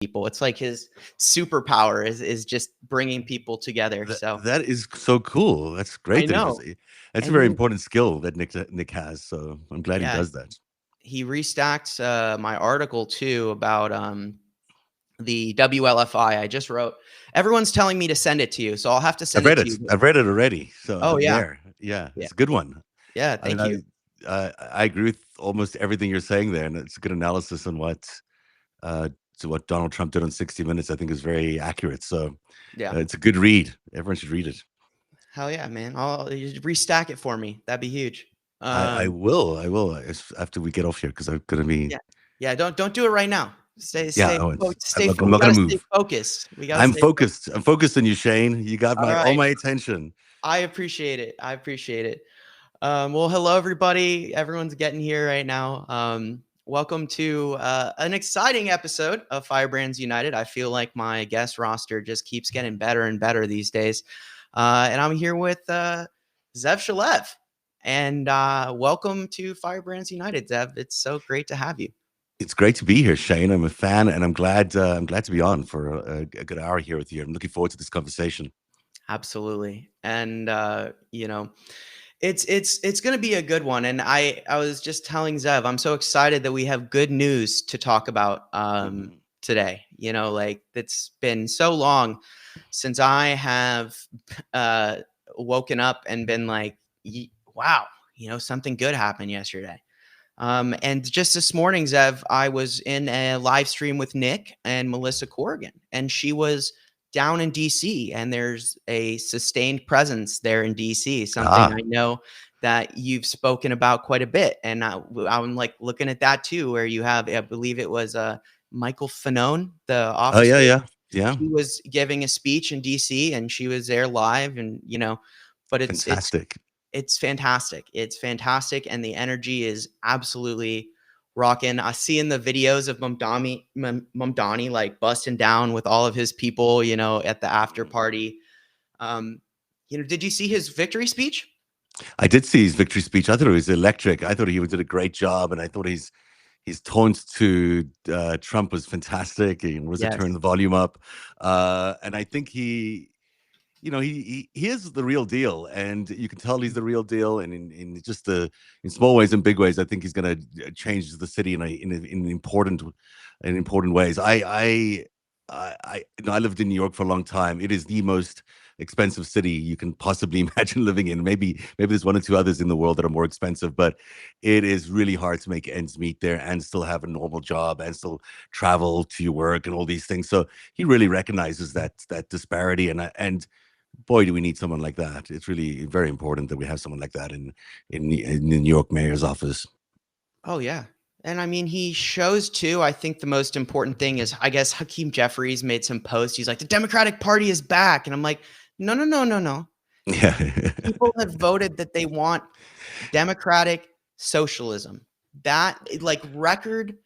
people. It's like his superpower is just bringing people together. So That is so cool. That's I great that he does know. it. That's a And very then, important skill that Nick has. So I'm glad he yeah, does that. he restacked my article too about the WLFI. I just wrote. Everyone's telling me to send it to you, so I'll have to I've send it read to it. you. I've read it already. So Oh I'm yeah, there. Yeah, yeah, it's a good one. yeah. I mean, Thank you. I agree with almost everything you're saying there, and it's a good analysis on uh, what Donald Trump did on 60 Minutes. I think is very accurate. So Yeah. it's a good read. Everyone should read it. Hell yeah, man. I'll you restack it for me. That'd be huge. I Um, will. I will after we get off here because I'm gonna be. yeah, yeah. Don't do it right now. Yeah, I won't. I'm We not gonna gotta stay move. focused. We gotta I'm stay focused. focused. I'm focused on you, Shane. You got All my all right. my attention. I appreciate it. I appreciate it. Well, hello everybody. Everyone's getting here right now. Welcome to an exciting episode of Firebrands United. I feel like my guest roster just keeps getting better and better these days. And I'm here with Zev Shalev. And welcome to Firebrands United, Zev. It's so great to have you. It's great to be here, Shane. I'm a fan, and I'm glad to be on for a good hour here with you. I'm looking forward to this conversation. Absolutely. And it's going to be a good one. And I was just telling Zev, I'm so excited that we have good news to talk about Mhm. today. Like it's been so long since I have uh, woken up and been like, wow, something good happened yesterday. And just this morning, Zev, I was in a live stream with Nick and Melissa Corrigan, and she was down in DC, and there's a sustained presence there in DC, something I Ah, know that you've spoken about quite a bit. And I'm like looking at that too, where you have, I believe it was Michael Fanone, the oh officer. yeah, yeah, yeah. She was giving a speech in DC, and she was there live, and but Fantastic. it's fantastic. It's fantastic, and the energy is absolutely rocking. I see in the videos of Mamdani like busting down with all of his people, at the after party. Um, did you see his victory speech? I did see his victory speech. I thought it was electric. I thought he did a great job, and I thought his taunt to Trump was fantastic. And was it turn Yes. the volume up? And I think he is the real deal, and you can tell he's the real deal. And in just in small ways and big ways, I think he's going to change the city in important ways. I lived in New York for a long time. It is the most expensive city you can possibly imagine living in. Maybe there's one or two others in the world that are more expensive, but it is really hard to make ends meet there and still have a normal job and still travel to your work and all these things. So he really recognizes that disparity, and boy, do we need someone like that. It's really very important that we have someone like that in the New York mayor's office. Oh yeah. And I mean, he shows too. I think the most important thing is, I guess, Hakeem Jeffries made some post. He's like, the Democratic Party is back. And I'm like, no, no, no, no, no. Yeah. People have voted that they want democratic socialism. That like record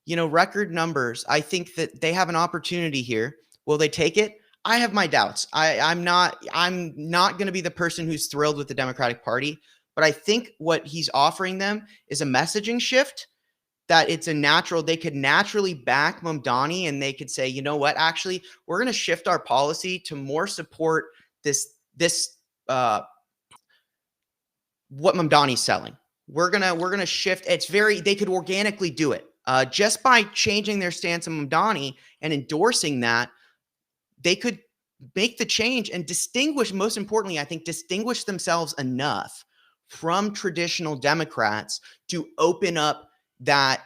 numbers. I think that they have an opportunity here. Will they take it? I have my doubts. I'm not going to be the person who's thrilled with the Democratic Party, but I think what he's offering them is a messaging shift that they could naturally back Mamdani, and they could say, you know what, actually, we're going to shift our policy to more support this what Mamdani's selling. We're gonna shift. They could organically do it just by changing their stance on Mamdani and endorsing that. They could make the change and distinguish. Most importantly, I think distinguish themselves enough from traditional Democrats to open up that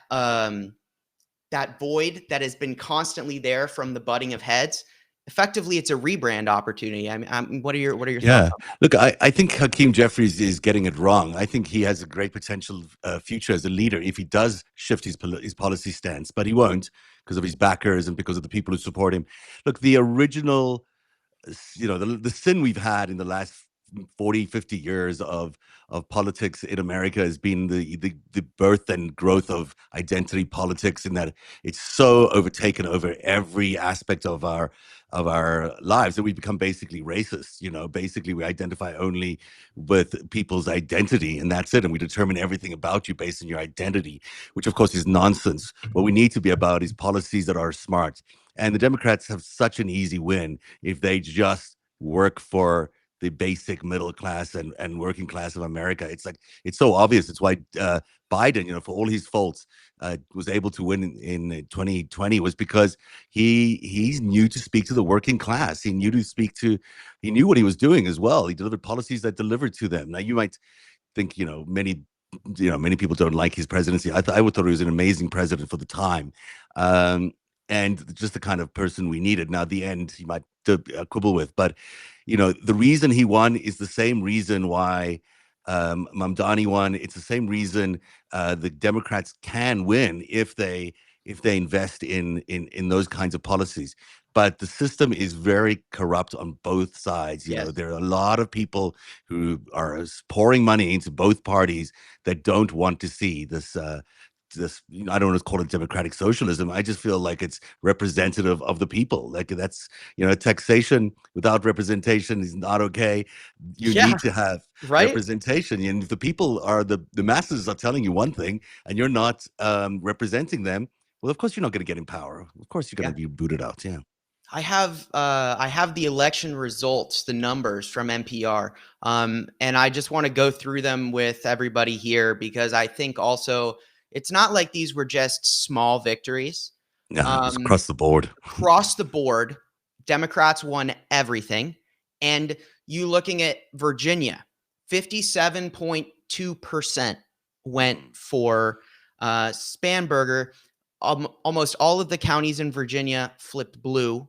void that has been constantly there from the butting of heads. Effectively, it's a rebrand opportunity. I mean, what are your thoughts Yeah. on Look, I think Hakeem Jeffries is getting it wrong. I think he has a great potential future as a leader if he does shift his policy stance, but he won't because of his backers and because of the people who support him. Look, the original, the sin we've had in the last 40, 50 years of politics in America has been the birth and growth of identity politics, in that it's so overtaken over every aspect of our lives that we become basically racist. Basically we identify only with people's identity, and that's it, and we determine everything about you based on your identity, which of course is nonsense. What we need to be about is policies that are smart And the Democrats have such an easy win if they just work for the basic middle class and working class of America. It's like it's so obvious. It's why Biden, for all his faults, was able to win in 2020 was because he knew to speak to the working class. He knew what he was doing as well. He delivered policies that delivered to them. Now you might think many people don't like his presidency. I would thought he was an amazing president for the time, um, and just the kind of person we needed. Now, at the end, he might quibble with, but the reason he won is the same reason why Mamdani won. It's the same reason the Democrats can win if they invest in those kinds of policies. But the system is very corrupt on both sides. Yes. There are a lot of people who are pouring money into both parties that don't want to see this I don't want to call it democratic socialism. I just feel like it's representative of the people. Like that's taxation without representation is not okay. You Yeah. need to have Right. representation, and if the people are the masses are telling you one thing and you're not representing them, well, of course you're not going to get in power. Of course you're going to be booted out. Yeah. I have the election results, the numbers from NPR, and I just want to go through them with everybody here because I think also it's not like these were just small victories. Yeah, it's across the board. Across the board, Democrats won everything, and you looking at Virginia, 57.2% went for Spanberger. Almost all of the counties in Virginia flipped blue.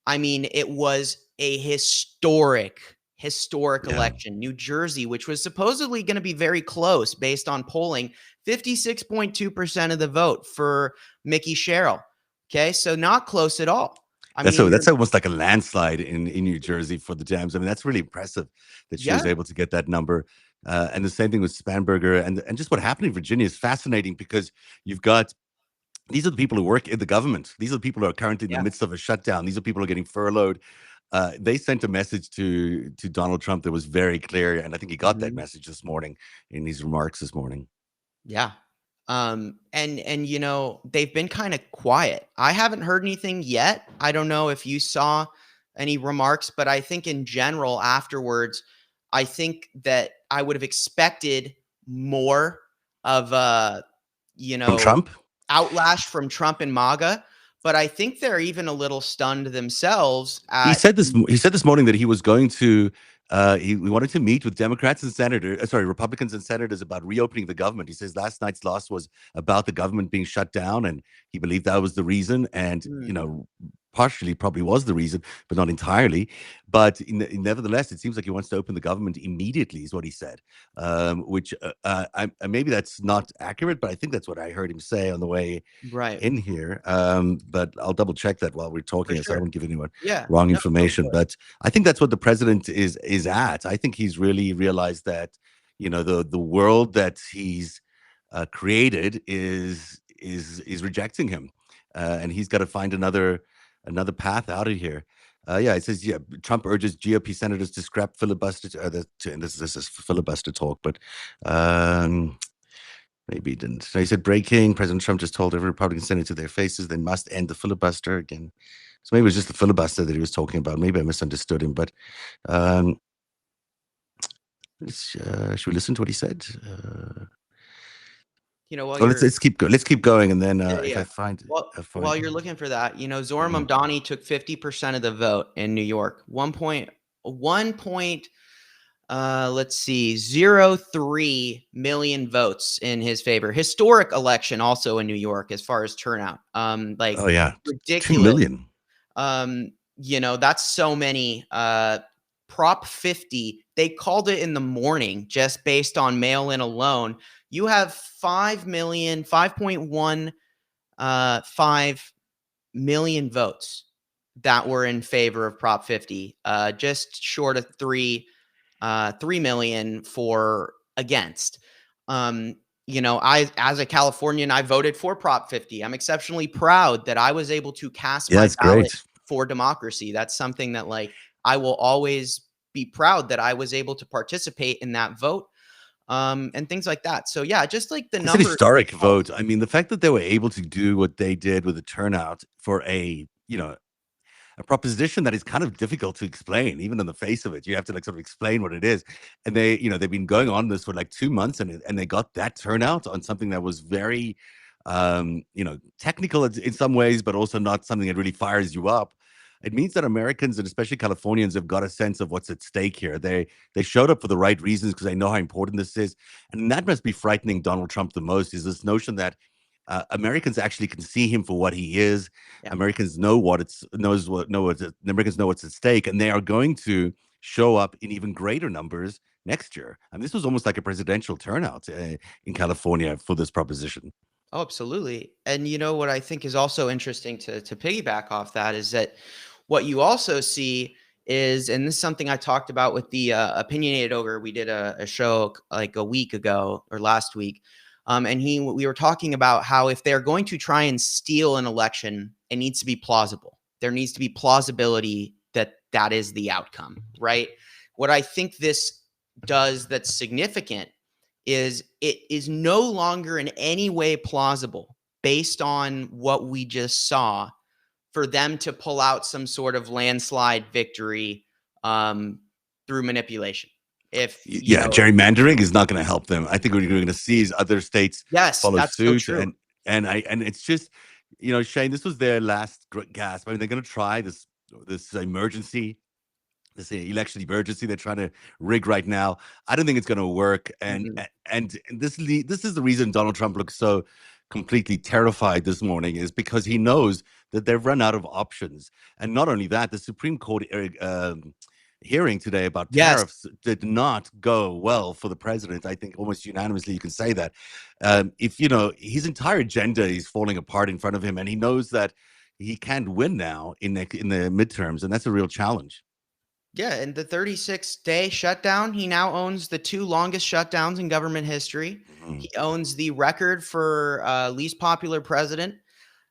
I mean, it was a historic election. New Jersey, which was supposedly going to be very close based on polling, 56.2% of the vote for Mickey Sherrill. Okay, so not close at all. That's almost like a landslide in New Jersey for the Dems. I mean, that's really impressive that she was able to get that number. And the same thing with Spanberger, and just what happened in Virginia is fascinating because these are the people who work in the government. These are the people who are currently in the midst of a shutdown. These are people who are getting furloughed. They sent a message to Donald Trump that was very clear, and I think he got that message this morning in his remarks this morning. Yeah. And they've been kind of quiet. I haven't heard anything yet. I don't know if you saw any remarks, but I think in general afterwards, I think that I would have expected more of From Trump? outlash from Trump and MAGA, but I think they're even a little stunned themselves. He said this morning that he was going to he wanted to meet with Democrats and Republicans and senators about reopening the government. He says last night's loss was about the government being shut down, and he believed that was the reason. And partially probably was the reason, but not entirely. But nevertheless, it seems like he wants to open the government immediately, is what he said. Which maybe that's not accurate, but I think that's what I heard him say on the way in here. But I'll double check that while we're talking, so I won't give anyone wrong information. But I think that's what the president is at. I think he's really realized that the world that he's created is rejecting him, and he's got to find another path out of here. It says, Trump urges GOP senators to scrap filibuster. This is filibuster talk, but maybe he didn't. So he said, breaking, President Trump just told every Republican senator to their faces they must end the filibuster again. So maybe it was just the filibuster that he was talking about. Maybe I misunderstood him, but should we listen to what he said? Let's keep going, and then if I find while you're looking for that, Zohar Mamdani took 50% of the vote in New York. 0.03 million votes in his favor. Historic election also in New York as far as turnout. Ridiculous. 2 million. That's so many. Prop 50, they called it in the morning just based on mail-in alone. You have 5.15 million votes that were in favor of Prop 50, just short of 3 million for against. I, as a Californian, I voted for Prop 50. I'm exceptionally proud that I was able to cast my ballot for democracy. That's something that I will always be proud that I was able to participate in that vote. And things like that. So just like the numbers. It's an historic vote. I mean, the fact that they were able to do what they did with the turnout for a you know, a proposition that is kind of difficult to explain, even on the face of it. You have to like sort of explain what it is. And they've been going on this for like 2 months, and they got that turnout on something that was very, technical in some ways, but also not something that really fires you up. It means that Americans and especially Californians have got a sense of what's at stake here. They showed up for the right reasons because they know how important this is, and that must be frightening Donald Trump the most. Is this notion that Americans actually can see him for what he is. Yeah. Americans know what it's knows what know what the Americans know what's at stake, and they are going to show up in even greater numbers next year. And this was almost like a presidential turnout in California for this proposition. Oh, absolutely. And you know what I think is also interesting to piggyback off that is that what you also see is, and this is something I talked about with the opinionated ogre. We did a show like a week ago or last week, and we were talking about how if they're going to try and steal an election, it needs to be plausible. There needs to be plausibility that that is the outcome, right? What I think this does that's significant is it is no longer in any way plausible based on what we just saw for them to pull out some sort of landslide victory through manipulation. If you Yeah, know, gerrymandering is not going to help them. I think what you're going to see is other states yes, follow that's so suit, true. and it's just, Shane, this was their last gasp. I mean, they're going to try this emergency, this election emergency they're trying to rig right now. I don't think it's going to work, Mhm. and this is the reason Donald Trump looks so completely terrified this morning, is because he knows that they've run out of options. And not only that, the Supreme Court hearing today about Yes, tariffs did not go well for the president. I think almost unanimously you can say that. If his entire agenda is falling apart in front of him, and he knows that he can't win now in the midterms, and that's a real challenge. yeah, and the 36-day shutdown, he now owns the two longest shutdowns in government history. Mhm. He owns the record for least popular president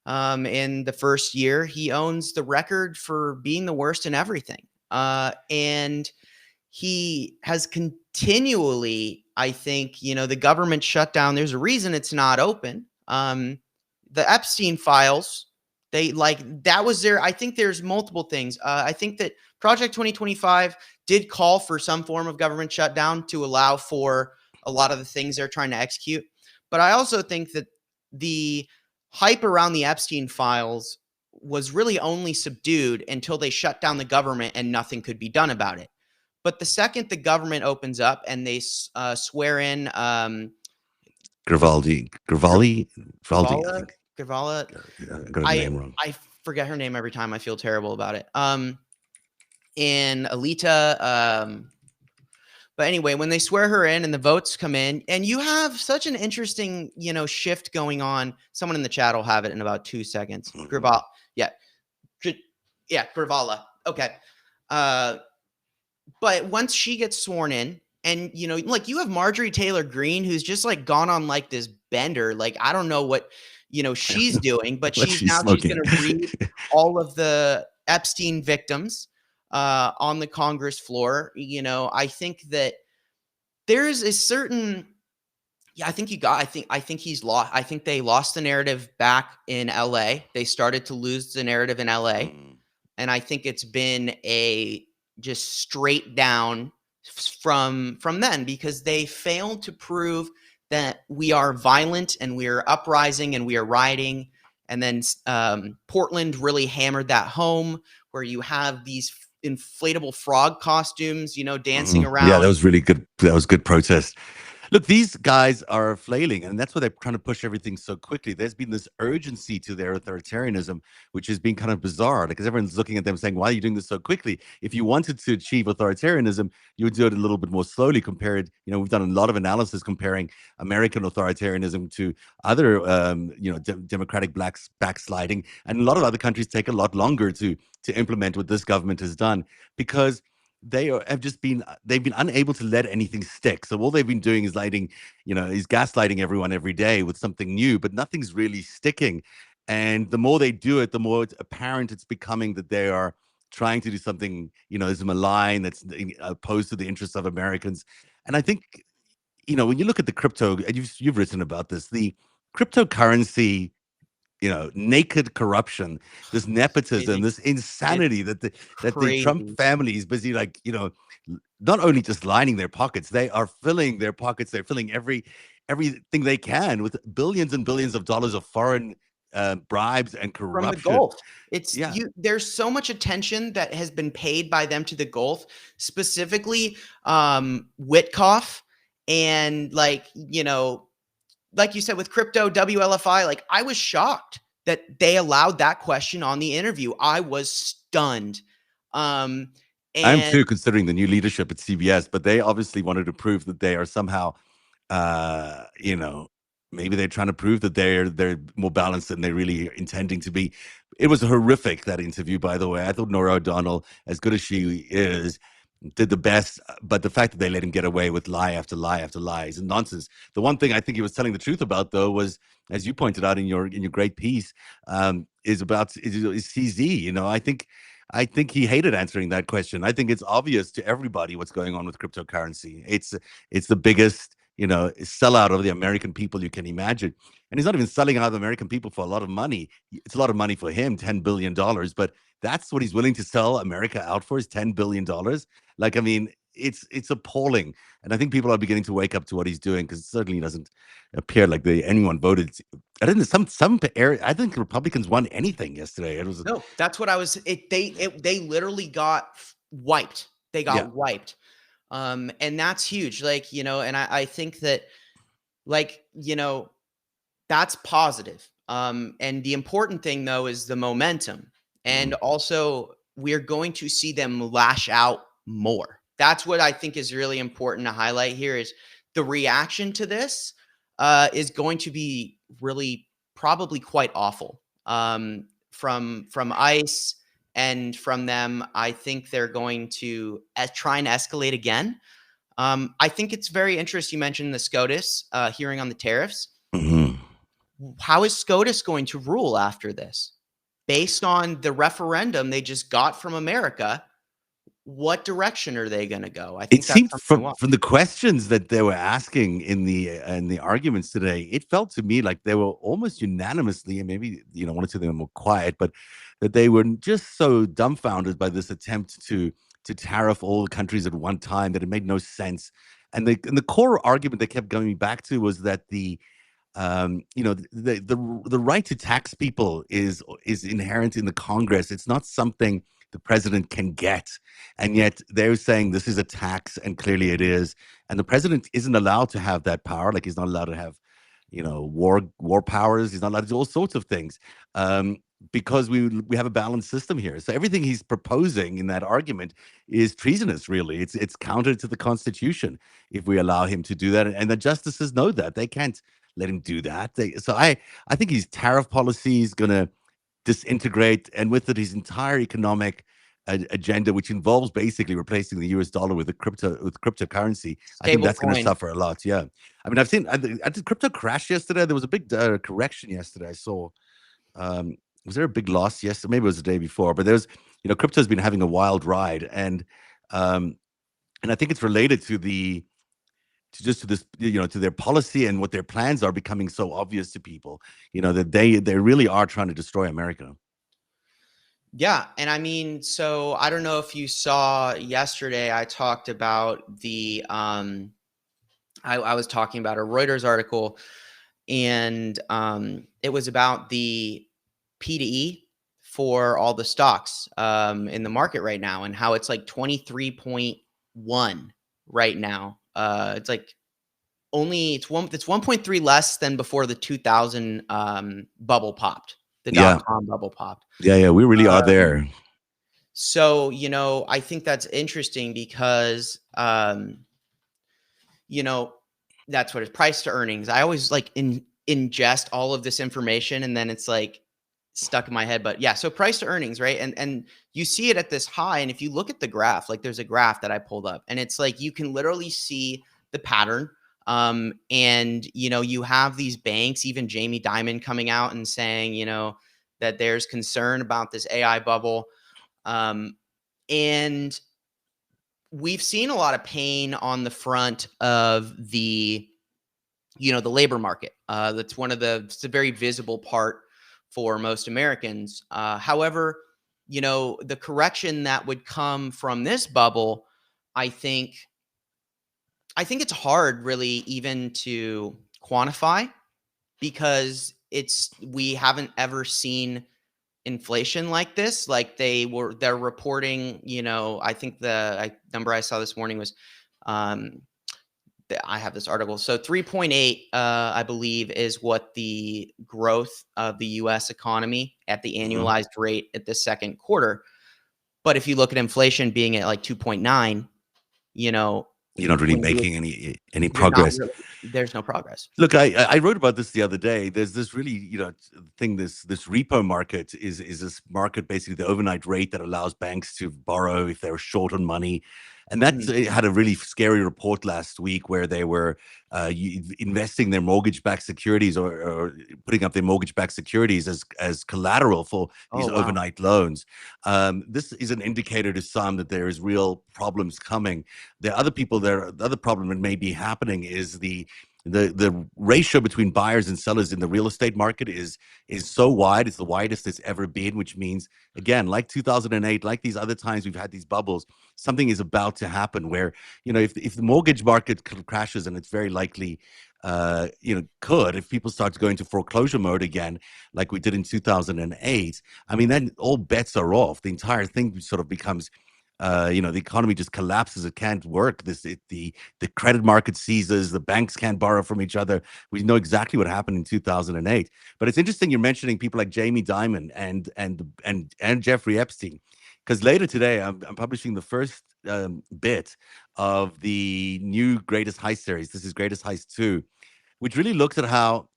in the first year. He owns the record for being the worst in everything. And he has continually, I think, the government shutdown, there's a reason it's not open. The Epstein files, they like that was there. I think there's multiple things. I think that Project 2025 did call for some form of government shutdown to allow for a lot of the things they're trying to execute. But I also think that the hype around the Epstein files was really only subdued until they shut down the government and nothing could be done about it. But the second the government opens up and they swear in Grivaldi, I Gavala, think. Gavala, I got the I name wrong. I forget her name every time. I feel terrible about it. And Alita, but anyway, when they swear her in and the votes come in, and you have such an interesting, shift going on. Someone in the chat will have it in about 2 seconds. Mhm. Grival, yeah, yeah, Grivala. Okay. Uh, But once she gets sworn in, and like you have Marjorie Taylor Greene, who's just like gone on like this bender. Like I don't know what she's doing, but What she's she's now she's smoking. going to read all of the Epstein victims on the Congress floor. I think that there is a certain. Yeah, I think you got. I think he's lost. I think they lost the narrative back in L.A. They started to lose the narrative in L.A. Mm. And I think it's been a just straight down from then because they failed to prove that we are violent and we are uprising and we are rioting. And then Portland really hammered that home, where you have these inflatable frog costumes, dancing Yeah, that around. was really good. That was good protest. Look, these guys are flailing, and that's why they're trying to push everything so quickly. There's been this urgency to their authoritarianism, which has been kind of bizarre because everyone's looking at them saying, "Why are you doing this so quickly? If you wanted to achieve authoritarianism, you would do it a little bit more slowly." Compared, we've done a lot of analysis comparing American authoritarianism to other, democratic blacks backsliding, and a lot of other countries take a lot longer to implement what this government has done because they've been unable to let anything stick. So all they've been doing is is gaslighting everyone every day with something new, but nothing's really sticking. And the more they do it, the more it's apparent it's becoming that they are trying to do something, is malign, that's opposed to the interests of Americans. And I think, when you look at the crypto, and you've written about this, the cryptocurrency naked corruption, this nepotism, Crazy. this It's insanity that the Trump crazy. family is busy, like, not only just lining their pockets, they are filling their pockets. They're filling everything they can with billions and billions of dollars of foreign bribes and From the corruption. Gulf. It's Yeah, you there's so much attention that has been paid by them to the Gulf, specifically, Witkoff and, like you said, with crypto, WLFI, like, I was shocked that they allowed that question on the interview. I was stunned. Um, I am and too, considering the new leadership at CBS, but they obviously wanted to prove that they are somehow, uh, you know, maybe they're trying to prove that they're more balanced than they're really intending to be. It was horrific, that interview, by the way. I thought Nora O'Donnell, as good as she is, did the best, but the fact that they let him get away with lie after lie after lie is nonsense. The one thing I think he was telling the truth about, though, was, as you pointed out in your great piece, is about is CZ. I think he hated answering that question. I think it's obvious to everybody what's going on with cryptocurrency. It's the biggest, sellout of the American people you can imagine. And he's not even selling out the American people for a lot of money. It's a lot of money for him, $10 billion, but that's what he's willing to sell America out for, is $10 billion. Like, I mean, it's appalling. And I think people are beginning to wake up to what he's doing, because it certainly doesn't appear like anyone voted. I didn't some area. I think Republicans won anything yesterday. It was no, that's what I was they literally got wiped. They yeah. got wiped. And that's huge. And I think that, like, that's positive. And the important thing, though, is the momentum. And Mhm. also, we're going to see them lash out more. That's what I think is really important to highlight here, is the reaction to this is going to be really probably quite awful, from ICE and from them. I think they're going to try and escalate again. I think it's very interesting. You mentioned the SCOTUS hearing on the tariffs. Mhm. How is SCOTUS going to rule after this? Based on the referendum they just got from America, what direction are they going to go? I It think that's seemed something to from watch. the questions that they were asking in the arguments today, it felt to me like they were almost unanimously, and maybe one or two of them were quiet, but that they were just so dumbfounded by this attempt to tariff all the countries at one time, that it made no sense. And the core argument they kept going back to was that the right to tax people is inherent in the Congress. It's not something the president can get, and yet they're saying this is a tax, and clearly it is. And the president isn't allowed to have that power. Like, he's not allowed to have, war powers. He's not allowed to do all sorts of things, um, because we have a balanced system here. So everything he's proposing in that argument is treasonous. Really, it's counter to the Constitution if we allow him to do that. And the justices know that they can't let him do that. So I think his tariff policy is going to disintegrate, and with it, his entire economic agenda, which involves basically replacing the US dollar with cryptocurrency. I think Stable that's going to coin. suffer a lot. Yeah, I mean, I did crypto crash yesterday. There was a big correction yesterday. I saw. Was there a big loss yesterday? Maybe it was the day before, but crypto's been having a wild ride, um, and I think it's related to this, to their policy and what their plans are becoming so obvious to people, that they really are trying to destroy America. Yeah. And I mean, so I don't know if you saw yesterday, I talked about I was talking about a Reuters article, and it was about the P to E for all the stocks in the market right now, and how it's like 23.1 right now. It's like it's 1.3 less than before the 2000 bubble popped, the Yeah, dot-com bubble popped. yeah, we really are Um, there. so, I think that's interesting because, you know, that's what it's price to earnings. I always like ingest all of this information, and then it's like stuck in my head. But yeah, so price to earnings, right? And you see it at this high. And if you look at the graph, like there's a graph that I pulled up, and it's like you can literally see the pattern. And you have these banks, even Jamie Dimon coming out and saying, that there's concern about this AI bubble. And we've seen a lot of pain on the front of the labor market. That's it's a very visible part for most Americans. However, the correction that would come from this bubble, I think, it's hard really even to quantify, because we haven't ever seen inflation like this. Like they're reporting, I think the number I saw this morning was, um, I have this article. So 3.8, I believe, is what the growth of the U.S. economy at the Mhm. annualized rate at the second quarter. But if you look at inflation being at like 2.9, you know, You're not really when you making any you're not progress. really, there's no progress. Look, I wrote about this the other day. There's this really, thing. This repo market is this market, basically the overnight rate that allows banks to borrow if they're short on money, and that Mhm. had a really scary report last week where they were investing their mortgage-backed securities, or putting up their mortgage-backed securities as collateral for Oh, these wow. overnight loans. This is an indicator to some that there is real problems coming. There are other people there. The other problem that may be happening is the ratio between buyers and sellers in the real estate market is so wide. It's the widest it's ever been, which means, again, like 2008, like these other times we've had these bubbles, something is about to happen where, if the mortgage market crashes, and it's very likely could, if people start to go into foreclosure mode again, like we did in 2008, I mean, then all bets are off. The entire thing sort of becomes, the economy just collapses. It can't work. The credit market seizes. The banks can't borrow from each other. We know exactly what happened in 2008. But it's interesting you're mentioning people like Jamie Dimon and Jeffrey Epstein, because later today I'm publishing the first bit of the new Greatest Heist series. This is Greatest Heist 2, which really looks at how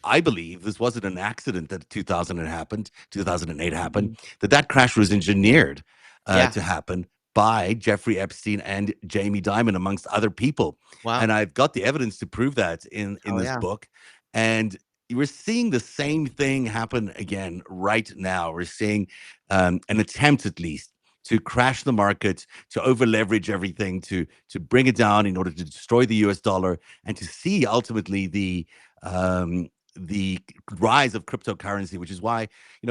I believe this wasn't an accident that 2008 happened, Mhm. that crash was engineered Yeah. to happen by Jeffrey Epstein and Jamie Dimon, amongst other people. And Wow. I've got the evidence to prove that in Oh, this yeah. book. And we're seeing the same thing happen again right now. We're seeing an attempt, at least, to crash the market, to over leverage everything, to bring it down in order to destroy the US dollar, and to see ultimately um, the rise of cryptocurrency, which is why,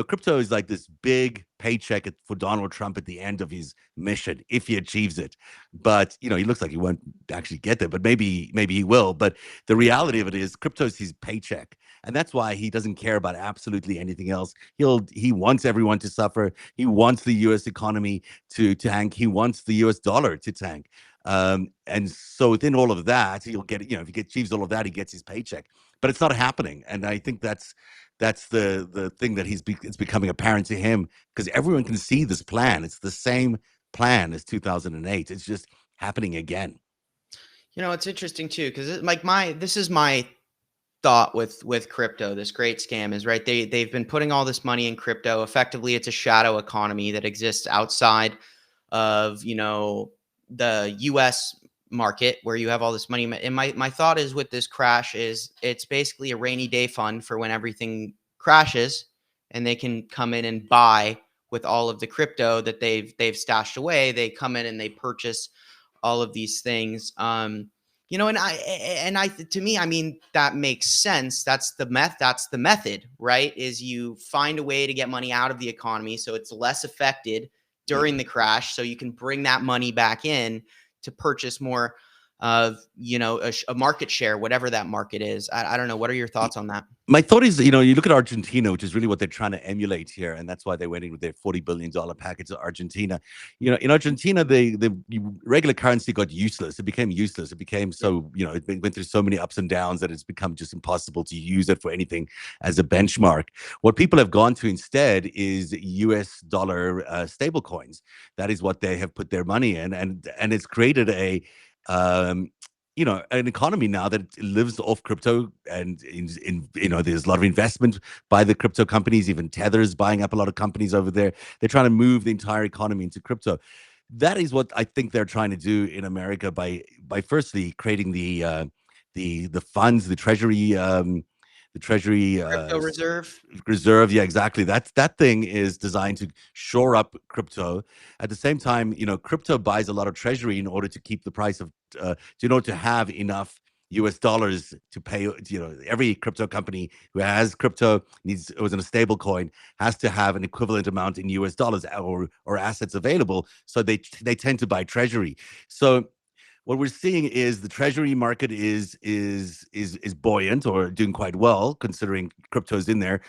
crypto is like this big paycheck for Donald Trump at the end of his mission, if he achieves it. But he looks like he won't actually get there, but maybe he will. But the reality of it is, crypto is his paycheck, and that's why he doesn't care about absolutely anything else. He wants everyone to suffer. He wants the U.S. economy to tank. He wants the U.S. dollar to tank. And so within all of that, he'll get, if he achieves all of that, he gets his paycheck. But it's not happening, and I think that's the thing that it's becoming apparent to him, because everyone can see this plan. It's the same plan as 2008. It's just happening again. It's interesting too, because like this is my thought with crypto. This great scam is, right, they've been putting all this money in crypto. Effectively, it's a shadow economy that exists outside of the US market, where you have all this money. And my thought is, with this crash, is it's basically a rainy day fund for when everything crashes, and they can come in and buy with all of the crypto that they've stashed away. They come in and they purchase all of these things. And I to me, I mean, that makes sense. That's the method, right? Is you find a way to get money out of the economy so it's less affected Yep. during the crash, so you can bring that money back in to purchase more of, a market share, whatever that market is. I don't know. What are your thoughts on that? My thought is, you look at Argentina, which is really what they're trying to emulate here, and that's why they went in with their $40 billion package to Argentina. In Argentina, the regular currency got useless. It became useless. It became Yeah. so, it went through so many ups and downs that it's become just impossible to use it for anything as a benchmark. What people have gone to instead is US dollar stable coins. That is what they have put their money in, and it's created um, an economy now that lives off crypto, and there's a lot of investment by the crypto companies. Even Tether's buying up a lot of companies over there. They're trying to move the entire economy into crypto. That is what I think they're trying to do in America by firstly creating the funds, the treasury Crypto reserve. reserve. Yeah, exactly. That thing is designed to shore up crypto. At the same time, crypto buys a lot of treasury in order to keep the price of, in order to have enough US dollars to pay. Every crypto company who has crypto needs, it was in a stable coin, has to have an equivalent amount in US dollars or assets available. So they tend to buy treasury. So what we're seeing is the treasury market is buoyant or doing quite well, considering crypto's in there,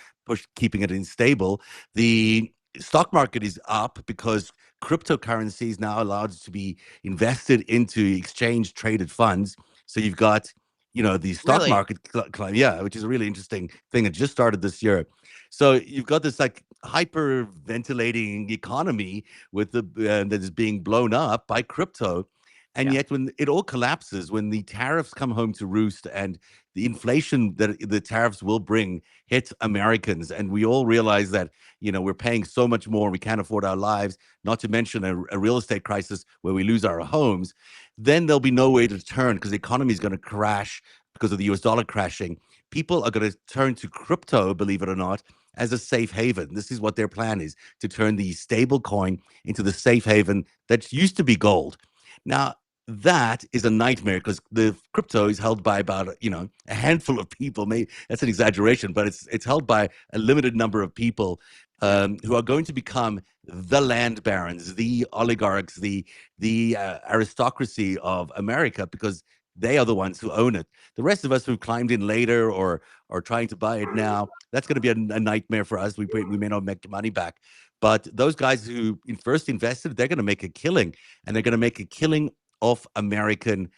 keeping it in stable. The stock market is up because cryptocurrency is now allowed to be invested into exchange traded funds. So you've got, the stock Really? market climb, yeah, which is a really interesting thing. It just started this year. So you've got this like hyperventilating economy with that is being blown up by crypto. And Yeah. yet, when it all collapses, when the tariffs come home to roost and the inflation that the tariffs will bring hit Americans, and we all realize that, we're paying so much more, we can't afford our lives, not to mention a real estate crisis where we lose our homes, then there'll be no way to turn because the economy is going to crash because of the US dollar crashing. People are going to turn to crypto, believe it or not, as a safe haven. This is what their plan is, to turn the stable coin into the safe haven that used to be gold. Now, that is a nightmare because the crypto is held by about a handful of people. Maybe that's an exaggeration, but it's held by a limited number of people Yeah. who are going to become the land barons, the oligarchs, the aristocracy of America, because they are the ones who own it. The rest of us who climbed in later or are trying to buy it now, that's going to be a nightmare for us. We may not make money back, but those guys who first invested, they're going to make a killing, and they're going to make a killing of American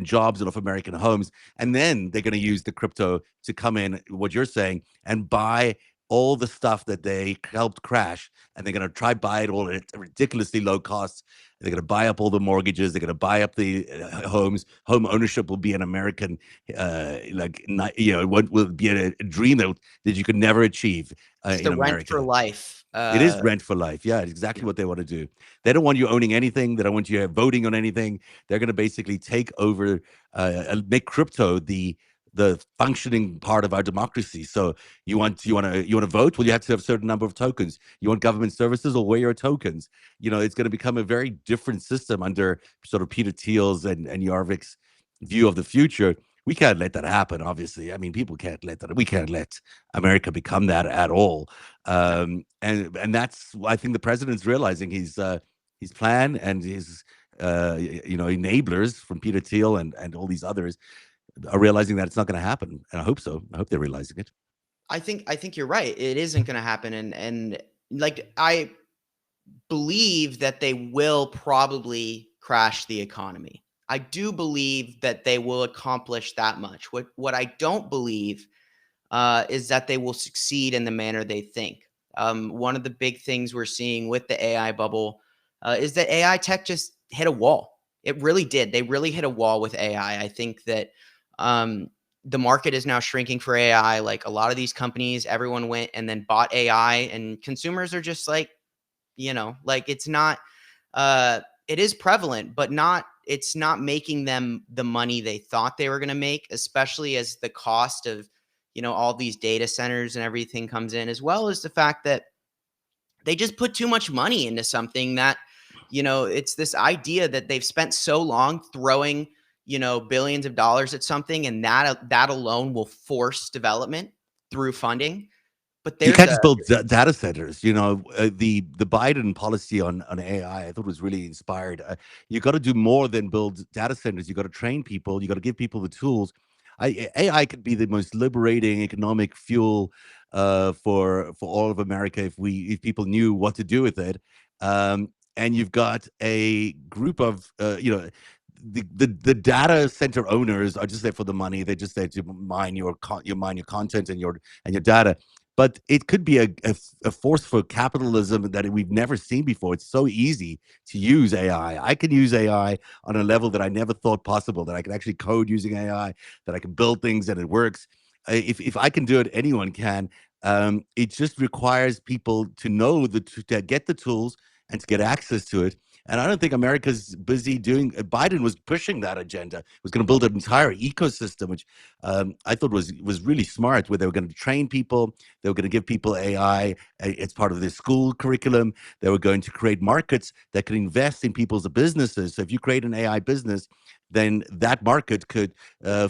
jobs and of American homes, and then they're going to use the crypto to come in, what you're saying, and buy all the stuff that they helped crash, and they're going to try buy it all at ridiculously low costs. They're going to buy up all the mortgages. They're going to buy up the homes. Home ownership will be an American, what will be a dream that you could never achieve It's in the rent for America. life. It is rent for life. Yeah, it's Yeah. exactly what they want to do. They don't want you owning anything. They don't want you voting on anything. They're going to basically take over, make crypto the functioning part of our democracy. So you want to vote? Well, you have to have a certain number of tokens. You want government services? Well, where are your tokens? It's going to become a very different system under sort of Peter Thiel's and Yarvik's view of the future. We can't let that happen. Obviously, I mean, people can't let that. We can't let America become that at all. No. And that's, I think, the president's realizing his plan and his enablers from Peter Thiel and all these others are realizing that it's not going to happen. And I hope so. I hope they're realizing it. I think you're right. It isn't going to happen, and like I believe that they will probably crash the economy. I do believe that they will accomplish that much. What I don't believe is that they will succeed in the manner they think. One of the big things we're seeing with the AI bubble is that AI tech just hit a wall. It really did. They really hit a wall with AI. I think that um, the market is now shrinking for AI. Like a lot of these companies, everyone went and then bought AI, and consumers are just like, like it's not, it is prevalent, but it's not making them the money they thought they were going to make, especially as the cost of, all these data centers and everything comes in, as well as the fact that they just put too much money into something that, it's this idea that they've spent so long throwing, billions of dollars at something, and that alone will force development through funding. But You there's can't a just build data centers. The Biden policy on AI, I thought was really inspired. You got to do more than build data centers. You got to train people. You got to give people the tools. AI could be the most liberating economic fuel for all of America if people knew what to do with it. And you've got a group of the data center owners are just there for the money. They're just there to mine your content and your data, but it could be a force for capitalism that we've never seen before. It's so easy to use AI. I can use AI on a level that I never thought possible, that I can actually code using AI, that I can build things and it works. If I can do it, anyone can. It just requires people to know to get the tools and to get access to it. And I don't think America's busy doing. Biden was pushing that agenda. Was going to build an entire ecosystem, which I thought was really smart. Where they were going to train people, they were going to give people AI. It's part of their school curriculum. They were going to create markets that could invest in people's businesses. So if you create an AI business, then that market could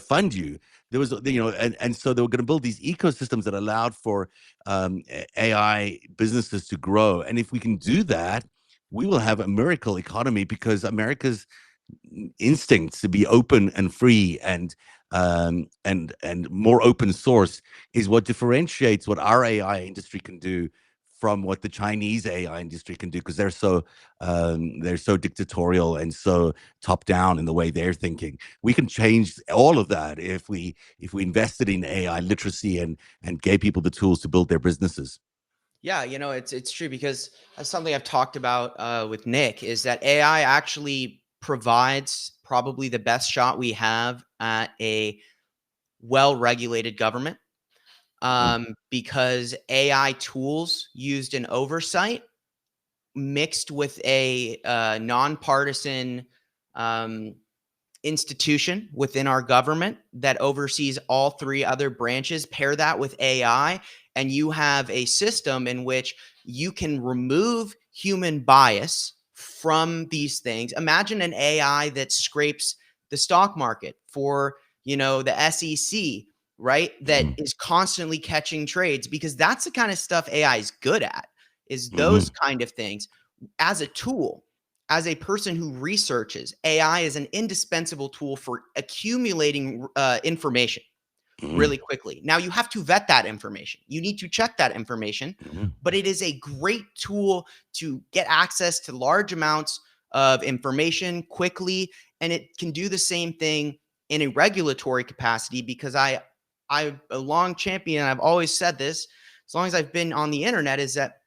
fund you. There was, and so they were going to build these ecosystems that allowed for AI businesses to grow. And if we can do that, we will have a miracle economy, because America's instincts to be open and free and more open source is what differentiates what our AI industry can do from what the Chinese AI industry can do, because they're so dictatorial and so top down in the way they're thinking. We can change all of that if we invested in AI literacy and gave people the tools to build their businesses. Yeah, it's true, because that's something I've talked about with Nick, is that AI actually provides probably the best shot we have at a well-regulated government, because AI tools used in oversight mixed with a nonpartisan um, institution within our government that oversees all three other branches, pair that with AI, and you have a system in which you can remove human bias from these things. Imagine an AI that scrapes the stock market for, the SEC, right? That Mm-hmm. is constantly catching trades, because that's the kind of stuff AI is good at, is those Mm-hmm. kind of things. As a tool, as a person who researches, AI is an indispensable tool for accumulating information Mm-hmm. really quickly. Now, you have to vet that information. You need to check that information, Mm-hmm. but it is a great tool to get access to large amounts of information quickly. And it can do the same thing in a regulatory capacity, because I'm a long champion. I've always said this, as long as I've been on the internet, is that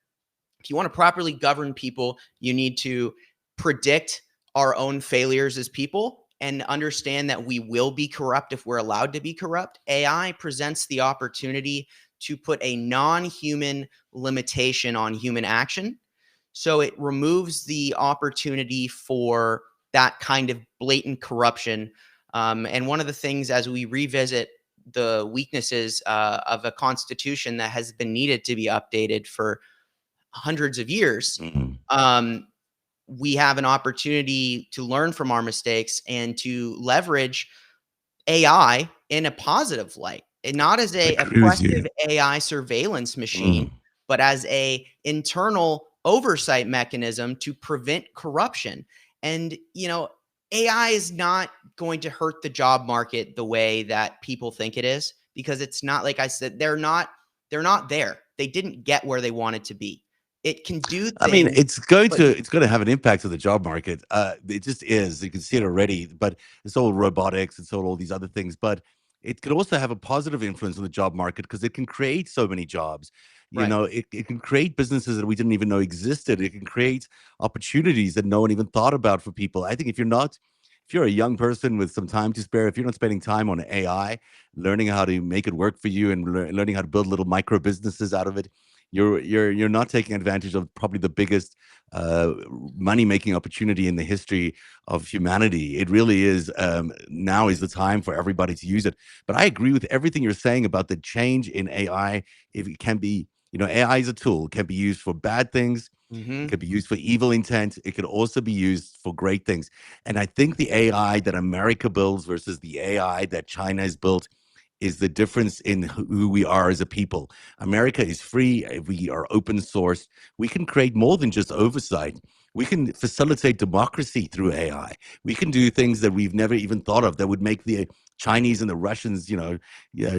if you want to properly govern people, you need to predict our own failures as people and understand that we will be corrupt if we're allowed to be corrupt. AI presents the opportunity to put a non-human limitation on human action. So it removes the opportunity for that kind of blatant corruption. And one of the things, as we revisit the weaknesses of a constitution that has been needed to be updated for hundreds of years, Mm-hmm. um, we have an opportunity to learn from our mistakes and to leverage AI in a positive light, and not as I a agree with you. oppressive AI surveillance machine, Mm. but as a internal oversight mechanism to prevent corruption. And AI is not going to hurt the job market the way that people think it is, because it's not, like I said, they're not there. They didn't get where they wanted to be. It can do I mean, things, but it's going to have an impact on the job market. It just is. You can see it already. But it's all robotics. It's all these other things. But it could also have a positive influence on the job market, because it can create so many jobs. right. It can create businesses that we didn't even know existed. It can create opportunities that no one even thought about for people. I think if you're a young person with some time to spare, if you're not spending time on AI, learning how to make it work for you and learning how to build little micro businesses out of it, you're not taking advantage of probably the biggest uh, money making opportunity in the history of humanity. It really is. Now is the time for everybody to use it. But I agree with everything you're saying about the change in AI. If it can be, AI is a tool. It can be used for bad things. It Hmm. could be used for evil intent. It could also be used for great things. And I think the AI that America builds versus the AI that China has built is the difference in who we are as a people. America is free. We are open source. We can create more than just oversight. We can facilitate democracy through AI. We can do things that we've never even thought of that would make the Chinese and the Russians, yeah,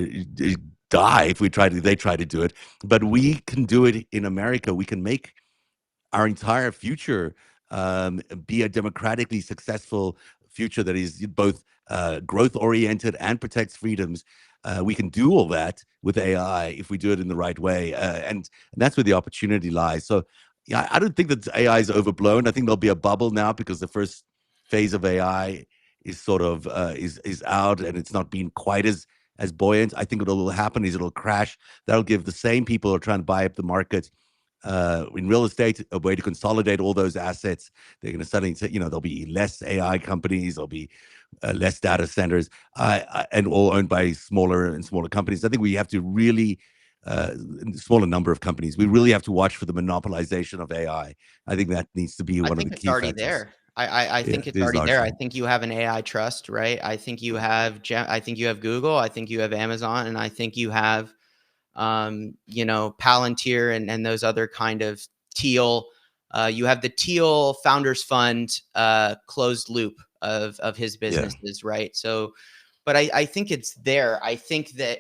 die if they try to do it. But we can do it in America. We can make our entire future be a democratically successful future that is both growth oriented and protects freedoms. We can do all that with AI if we do it in the right way, and that's where the opportunity lies. So, yeah, I don't think that AI is overblown. I think there'll be a bubble now because the first phase of AI is sort of is out, and it's not been quite as buoyant. I think what will happen is it'll crash. That'll give the same people who are trying to buy up the market in real estate, a way to consolidate all those assets. They're going to suddenly say, there'll be less AI companies, there'll be less data centers, and all owned by smaller and smaller companies. I think we have to really, smaller number of companies, we really have to watch for the monopolization of AI. I think that needs to be I one of think the it's key already factors. there. I Yeah, think it it's is already there. I largely. think you have an AI trust, right? I think you have I think you have Google, I think you have Amazon, and I think you have Palantir and those other kind of teal. You have the teal founders fund closed loop of his Yeah. businesses, right? So, but I think it's there. I think that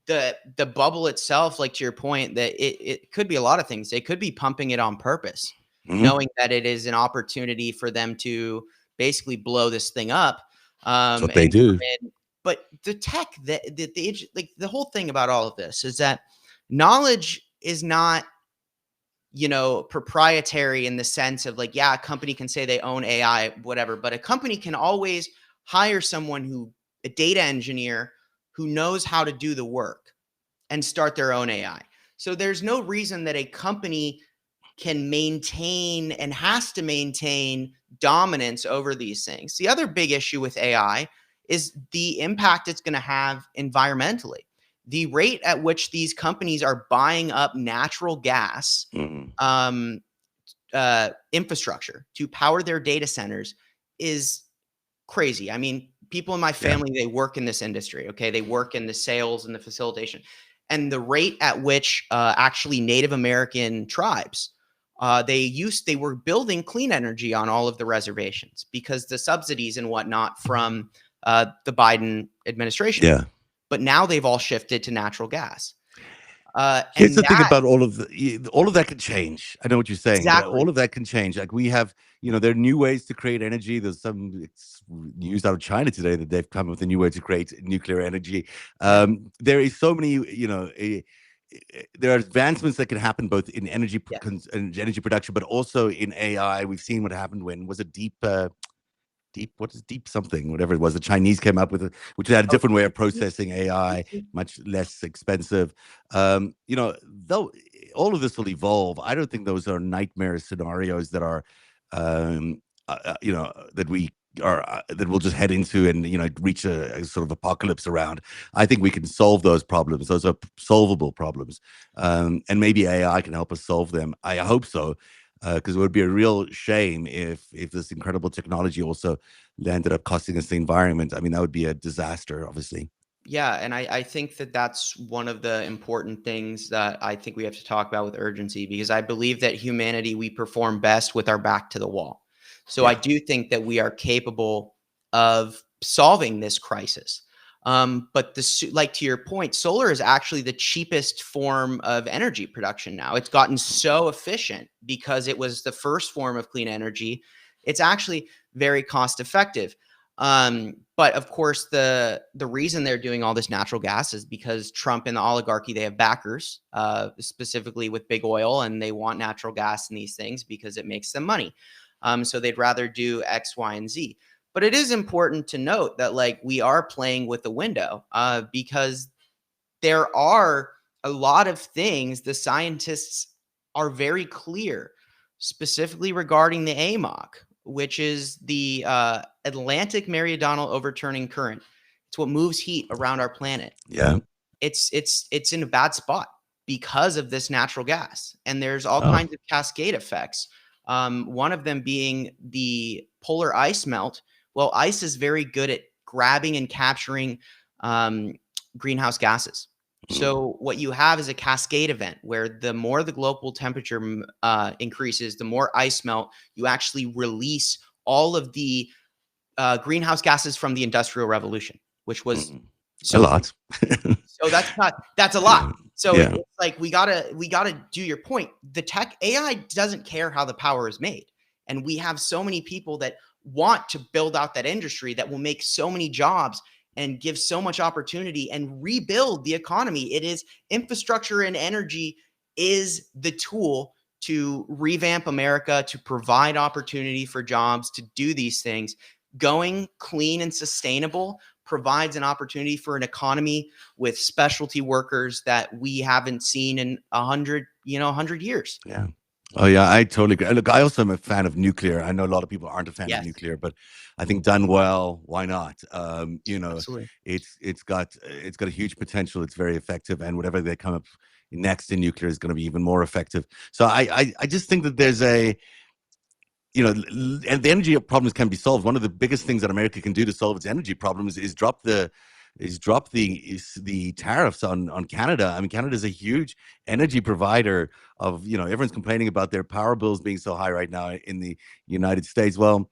the bubble itself, like to your point, that it could be a lot of things. They could be pumping it on purpose, Mhm. knowing that it is an opportunity for them to basically blow this thing up, That's what they and come do. in. But the tech like the whole thing about all of this is that knowledge is not proprietary in the sense of like, yeah, a company can say they own AI, whatever, but a company can always hire someone a data engineer who knows how to do the work and start their own AI. So there's no reason that a company can maintain and has to maintain dominance over these things. The other big issue with AI is the impact it's going to have environmentally. The rate at which these companies are buying up natural gas Mhm. um, infrastructure to power their data centers is crazy. I mean, people in my Yeah. family, they work in this industry. Okay. They work in the sales and the facilitation. And the rate at which actually Native American tribes, they were building clean energy on all of the reservations because the subsidies and whatnot from the Biden administration. Yeah. But now they've all shifted to natural gas. Here's And the thing that about all of that can change. I know what you're saying, but exactly. all of that can change. Like we have, there are new ways to create energy. There's some news out of China today that they've come up with a new way to create nuclear energy. Yeah. There is so many, there are advancements that can happen both in Yes. energy production, but also in AI. We've seen what happened when was it what is deep something, whatever it was, the Chinese came up with it, which had a Oh, different way of processing AI, much less expensive. Though all of this will evolve, I don't think those are nightmare scenarios that are, that we are that we'll just head into and reach a sort of apocalypse around. I think we can solve those problems. Those are solvable problems, and maybe AI can help us solve them. I hope so, because it would be a real shame if this incredible technology also landed up costing us the environment. I mean, that would be a disaster, obviously. Yeah, and I think that that's one of the important things that I think we have to talk about with urgency because I believe that humanity, we perform best with our back to the wall. So I Yeah, do think that we are capable of solving this crisis. But like to your point, solar is actually the cheapest form of energy production now. It's gotten so efficient because it was the first form of clean energy. It's actually very cost effective. But of course, the reason they're doing all this natural gas is because Trump and the oligarchy, they have backers, specifically with big oil, and they want natural gas in these things because it makes them money. So they'd rather do X, Y, and Z. But it is important to note that like we are playing with the window because there are a lot of things the scientists are very clear, specifically regarding the AMOC, which is the Atlantic Meridional Overturning Current. It's what moves heat around our planet. yeah. It's in a bad spot because of this natural gas, and there's all Oh, kinds of cascade effects. One of them being the polar ice melt. Well, ice is very good at grabbing and capturing um, greenhouse gases. mm, So what you have is a cascade event where the more the global temperature increases, the more ice melt, you actually release all of the greenhouse gases from the Industrial Revolution, which was mm. A so lot. so that's a lot. Yeah, So yeah, it's like we gotta do your point. The tech AI doesn't care how the power is made, and we have so many people that want to build out that industry that will make so many jobs and give so much opportunity and rebuild the economy. It is infrastructure and energy is the tool to revamp America, to provide opportunity for jobs, to do these things. Going clean and sustainable provides an opportunity for an economy with specialty workers that we haven't seen in 100 100 years. Yeah. Oh yeah, I totally agree. Look, I also am a fan of nuclear. I know a lot of people aren't a fan of Yes, nuclear, but I think done well, why not? absolutely. It's got a huge potential. It's very effective, and whatever they come up next in nuclear is going to be even more effective. So I just think that there's and the energy problems can be solved. One of the biggest things that America can do to solve its energy problems is drop the tariffs on Canada. I mean, Canada is a huge energy provider of, everyone's complaining about their power bills being so high right now in the United States. Well,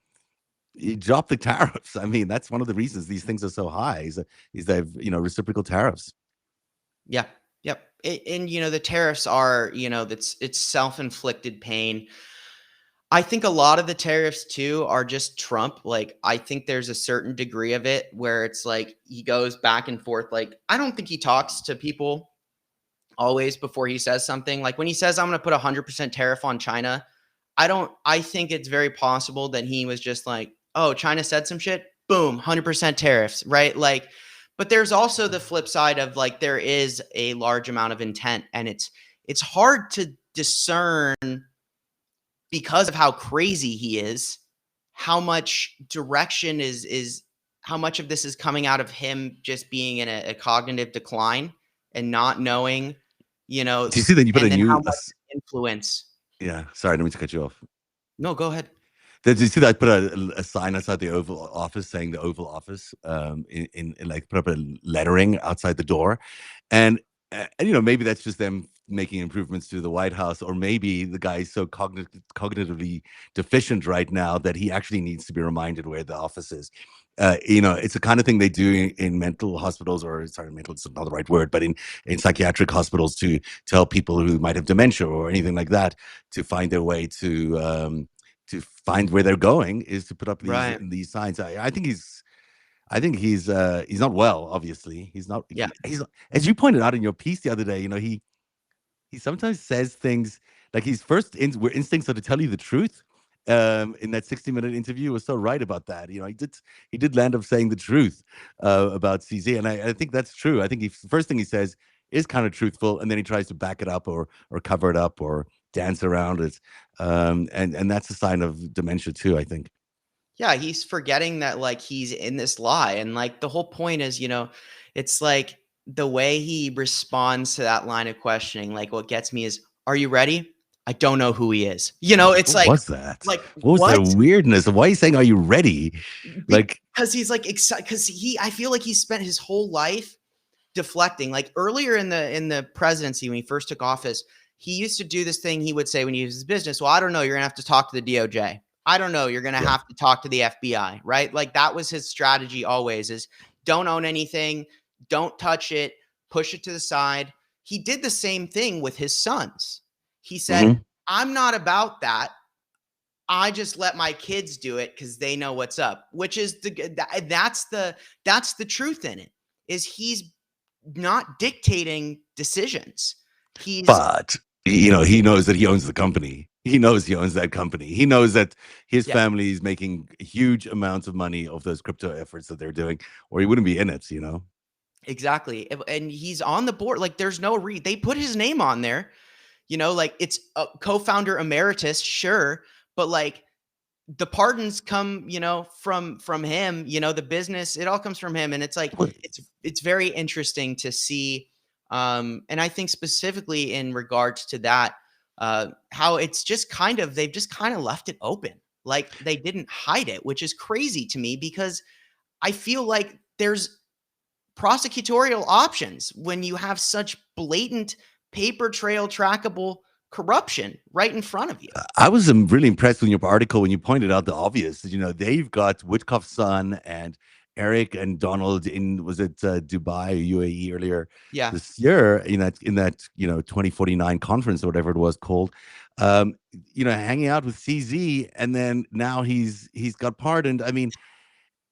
you drop the tariffs. I mean, that's one of the reasons these things are so high is they have, reciprocal tariffs. Yeah. Yep. And the tariffs are, that's it's self-inflicted pain. I think a lot of the tariffs too are just Trump. Like, I think there's a certain degree of it where it's like he goes back and forth. Like, I don't think he talks to people always before he says something. Like when he says I'm going to put 100% tariff on China, I think it's very possible that he was just like, "Oh, China said some shit. Boom, 100% tariffs," right? Like, but there's also the flip side of like there is a large amount of intent, and it's hard to discern because of how crazy he is, how much direction is how much of this is coming out of him just being in a cognitive decline and not knowing, Do you see that you put a and then how new, much influence. yeah, sorry, I didn't mean to cut you off. No, go ahead. Did you see that I put a sign outside the Oval Office saying the Oval Office, in like put up a lettering outside the door, and maybe that's just them making improvements to the White House, or maybe the guy is so cognitively deficient right now that he actually needs to be reminded where the office is. It's the kind of thing they do in mental hospitals, or sorry, mental is not the right word, but in psychiatric hospitals to tell people who might have dementia or anything like that to find their way to find where they're going is to put up Right. these signs. I think he's not well. Obviously, he's not. Yeah. He's as you pointed out in your piece the other day. He sometimes says things like his instincts are to tell you the truth. In that 60-minute interview, was so right about that. He did land up saying the truth about CZ, and I think that's true. I think the first thing he says is kind of truthful, and then he tries to back it up or cover it up or dance around it, and that's a sign of dementia too, I think. Yeah, he's forgetting that like he's in this lie, and like the whole point is, it's like the way he responds to that line of questioning. Like what gets me is, "Are you ready?" I don't know who he is. It's What was that? like What was what? the weirdness? Why are you saying, "Are you ready"? Like, Because he's like excited because I feel like he spent his whole life deflecting. Like earlier in the presidency when he first took office, he used to do this thing he would say when he was his business. Well, I don't know. You're gonna have to talk to the DOJ. I don't know. You're gonna yeah. have to talk to the FBI, right? Like that was his strategy always: is don't own anything, don't touch it, push it to the side. He did the same thing with his sons. He said, Hmm. "I'm not about that. I just let my kids do it because they know what's up," which is that's the truth in it. Is he's not dictating decisions. He's But he knows that he owns the company. He knows he owns that company. He knows that his yeah, family is making huge amounts of money of those crypto efforts that they're doing, or he wouldn't be in it. exactly. And he's on the board. Like there's no they put his name on there, like it's a co-founder emeritus, sure, but like the pardons come, from him, the business, it all comes from him. And it's like, What- it's very interesting to see. And I think specifically in regards to that, how they've just kind of left it open. Like they didn't hide it, which is crazy to me because I feel like there's prosecutorial options when you have such blatant paper trail trackable corruption right in front of you. I was really impressed with your article when you pointed out the obvious. They've got Witkoff's son and Eric and Donald in, was it Dubai or UAE earlier Yeah. this year, in that 2049 conference or whatever it was called, hanging out with CZ, and then now he's got pardoned. I mean,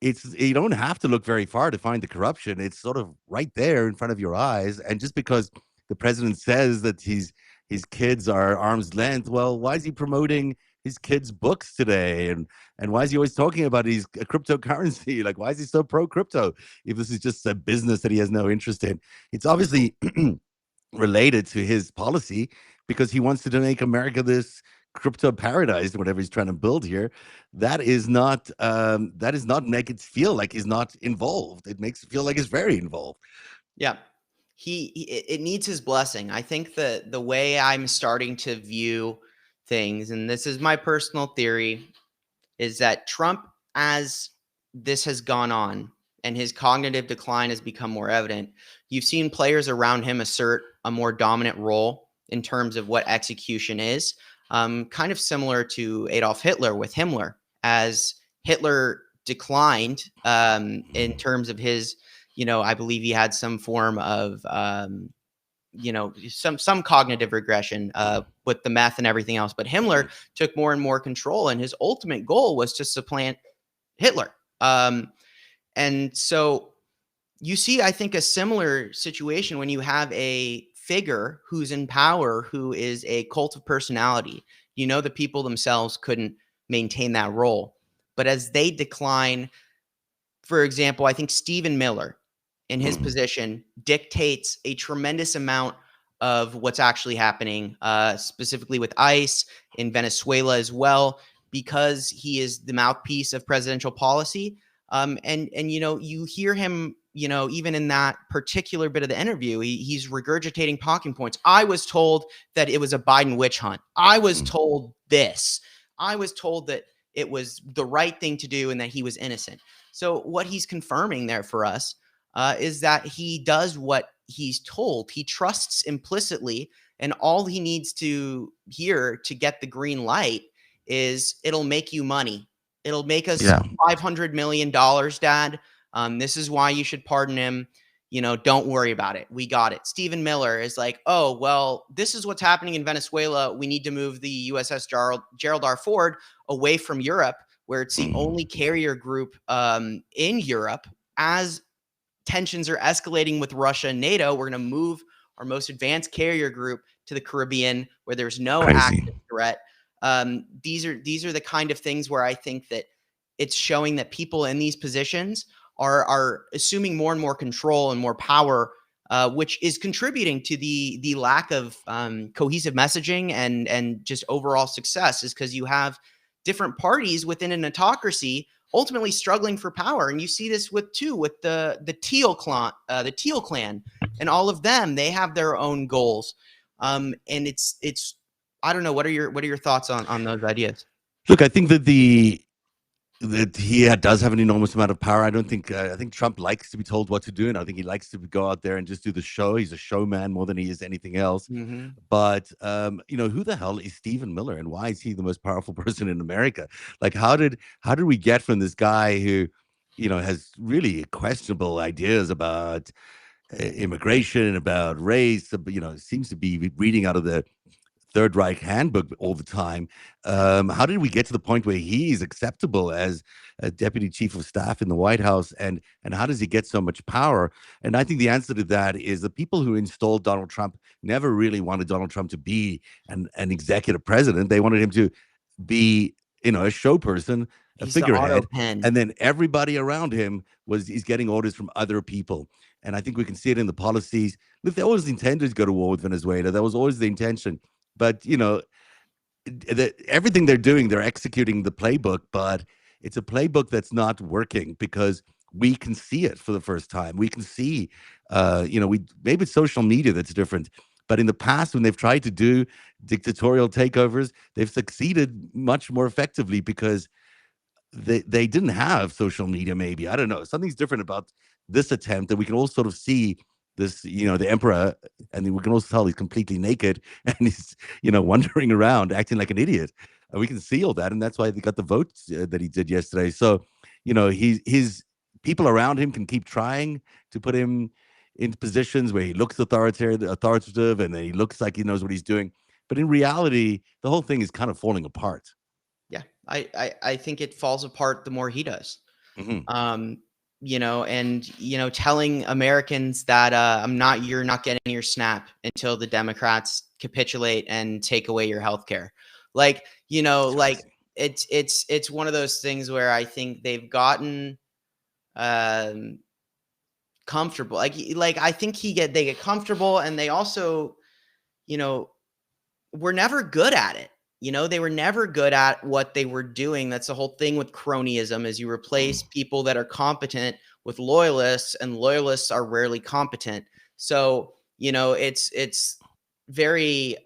you don't have to look very far to find the corruption. It's sort of right there in front of your eyes. And just because the president says that his kids are arm's length, well, why is he promoting his kids' books today? And why is he always talking about his cryptocurrency? Like, why is he so pro crypto if this is just a business that he has no interest in? It's obviously related to his policy, because he wants to make America this crypto paradise, whatever he's trying to build here. That is not make it feel like he's not involved. It makes it feel like he's very involved. Yeah. It needs his blessing. I think that the way I'm starting to view things, and this is my personal theory, is that Trump, as this has gone on and his cognitive decline has become more evident, you've seen players around him assert a more dominant role in terms of what execution is, kind of similar to Adolf Hitler with Himmler. As Hitler declined in terms of his, I believe he had some form of some cognitive regression with the meth and everything else. But Himmler took more and more control, and his ultimate goal was to supplant Hitler. And so you see, I think, a similar situation when you have a figure who's in power, who is a cult of personality. The people themselves couldn't maintain that role. But as they decline, for example, I think Stephen Miller in his position dictates a tremendous amount of what's actually happening, specifically with ICE in Venezuela as well, because he is the mouthpiece of presidential policy. And you hear him, even in that particular bit of the interview, he's regurgitating talking points. I was told that it was a Biden witch hunt. I was told this. I was told that it was the right thing to do and that he was innocent. So what he's confirming there for us is that he does what he's told. He trusts implicitly, and all he needs to hear to get the green light is it'll make you money. It'll make us $500 million, Dad. This is why you should pardon him. Don't worry about it. We got it. Stephen Miller is like, oh, well, this is what's happening in Venezuela. We need to move the USS Gerald R. Ford away from Europe, where it's the only carrier group in Europe. As tensions are escalating with Russia and NATO, we're going to move our most advanced carrier group to the Caribbean, where there's no active threat. These are the kind of things where I think that it's showing that people in these positions are assuming more and more control and more power, which is contributing to the lack of cohesive messaging and just overall success, is because you have different parties within an autocracy ultimately struggling for power. And you see this with the Teal clan and all of them. They have their own goals. And it's I don't know, what are your thoughts on those ideas? Look, I think that that he does have an enormous amount of power. I don't think I think Trump likes to be told what to do, and I think he likes to go out there and just do the show. He's a showman more than he is anything else. But who the hell is Stephen Miller, and why is he the most powerful person in America? Like, how did we get from this guy who has really questionable ideas about immigration, about race, seems to be reading out of the Third Reich handbook all the time. How did we get to the point where he's acceptable as a deputy chief of staff in the White House, and how does he get so much power? And I think the answer to that is the people who installed Donald Trump never really wanted Donald Trump to be an executive president. They wanted him to be, a show person, a He's the auto figurehead, pen. and then everybody around him he's getting orders from other people. And I think we can see it in the policies. Look, they always intended to go to war with Venezuela. That was always the intention. But everything they're doing, they're executing the playbook, but it's a playbook that's not working because we can see it for the first time. We can see, maybe it's social media that's different. But in the past, when they've tried to do dictatorial takeovers, they've succeeded much more effectively because they didn't have social media. Maybe, I don't know, something's different about this attempt that we can all sort of see. This, the emperor, and we can also tell he's completely naked and he's, wandering around acting like an idiot. And we can see all that, and that's why they got the votes that he did yesterday. So, his people around him can keep trying to put him in positions where he looks authoritative, and then he looks like he knows what he's doing. But in reality, the whole thing is kind of falling apart. Yeah, I think it falls apart the more he does. Mm-hmm. Telling Americans that you're not getting your SNAP until the Democrats capitulate and take away your health care. Like it's one of those things where I think they've gotten comfortable. Like I think they get comfortable, and they also, were never good at it. They were never good at what they were doing. That's the whole thing with cronyism, is you replace people that are competent with loyalists, and loyalists are rarely competent. So, it's very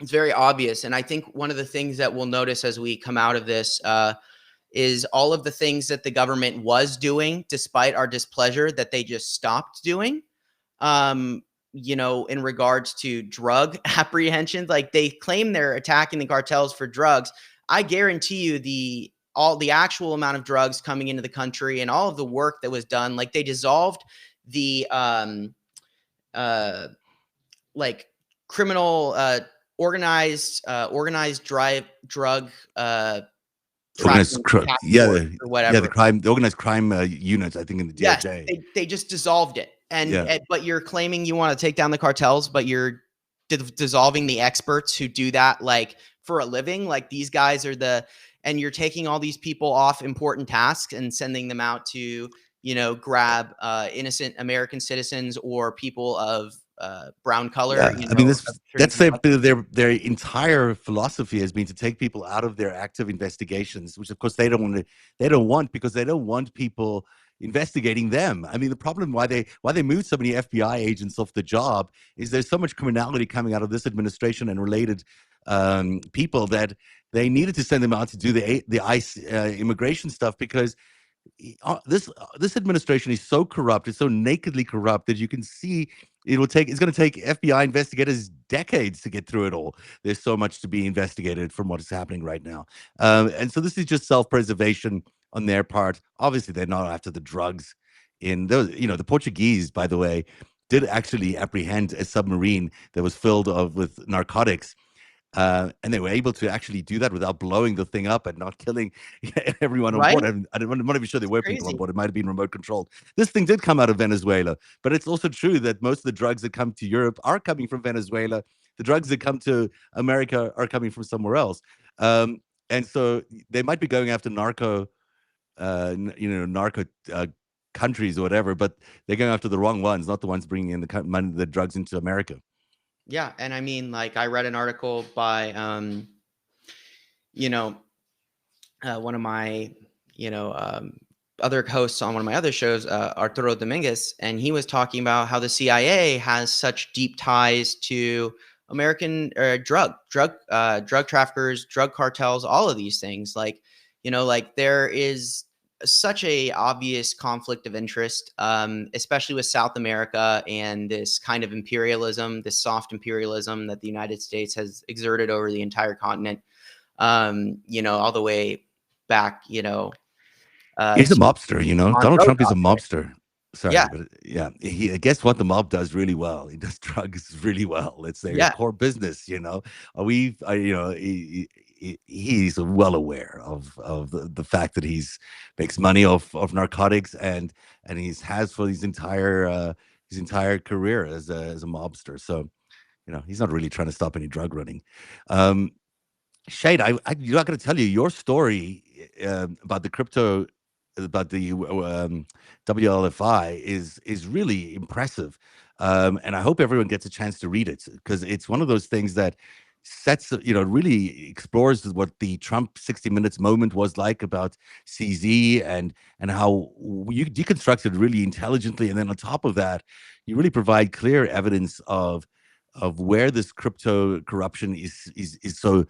it's very obvious. And I think one of the things that we'll notice as we come out of this is all of the things that the government was doing despite our displeasure that they just stopped doing. In regards to drug apprehensions, like they claim they're attacking the cartels for drugs. I guarantee you all the actual amount of drugs coming into the country and all of the work that was done, like they dissolved the like criminal organized drug tracking task force or whatever. The organized crime units, I think, in the Yes, DOJ. they just dissolved it. But you're claiming you want to take down the cartels, but you're dissolving the experts who do that like for a living. Like these guys are and you're taking all these people off important tasks and sending them out to, grab innocent American citizens or people of brown color. I mean, that's their entire philosophy has been to take people out of their active investigations, which of course they don't want because they don't want people investigating them. I mean, the problem why they moved so many FBI agents off the job is there's so much criminality coming out of this administration and related people that they needed to send them out to do the ICE immigration stuff, because this administration is so corrupt, it's so nakedly corrupt that you can see it's going to take FBI investigators decades to get through it all. There's so much to be investigated from what is happening right now, and so this is just self-preservation on their part. Obviously, they're not after the drugs. In those, the Portuguese, by the way, did actually apprehend a submarine that was filled with narcotics. And they were able to actually do that without blowing the thing up and not killing everyone on board. I'm not even sure there were people on board. It might have been remote controlled. This thing did come out of Venezuela, but it's also true that most of the drugs that come to Europe are coming from Venezuela. The drugs that come to America are coming from somewhere else. And so they might be going after narco countries or whatever, but they're going after the wrong ones, not the ones bringing in the drugs into America. Yeah, and I mean, like, I read an article by, one of my, other hosts on one of my other shows, Arturo Dominguez, and he was talking about how the CIA has such deep ties to American drug traffickers, drug cartels, all of these things. Like, like there is such a obvious conflict of interest, especially with South America and this kind of imperialism, this soft imperialism that the United States has exerted over the entire continent, all the way back, he's a mobster, Donald Trump is a mobster. Sorry, yeah. But guess what the mob does really well? He does drugs really well. It's their core business, he's well aware of the fact that he's makes money off narcotics and he's has for his entire career as a mobster. So, he's not really trying to stop any drug running. Shade, you're not going to tell you your story about the crypto, about the WLFI is really impressive, and I hope everyone gets a chance to read it, because it's one of those things that really explores what the Trump 60 Minutes moment was like about CZ and how you deconstructed really intelligently, and then on top of that, you really provide clear evidence of where this crypto corruption is so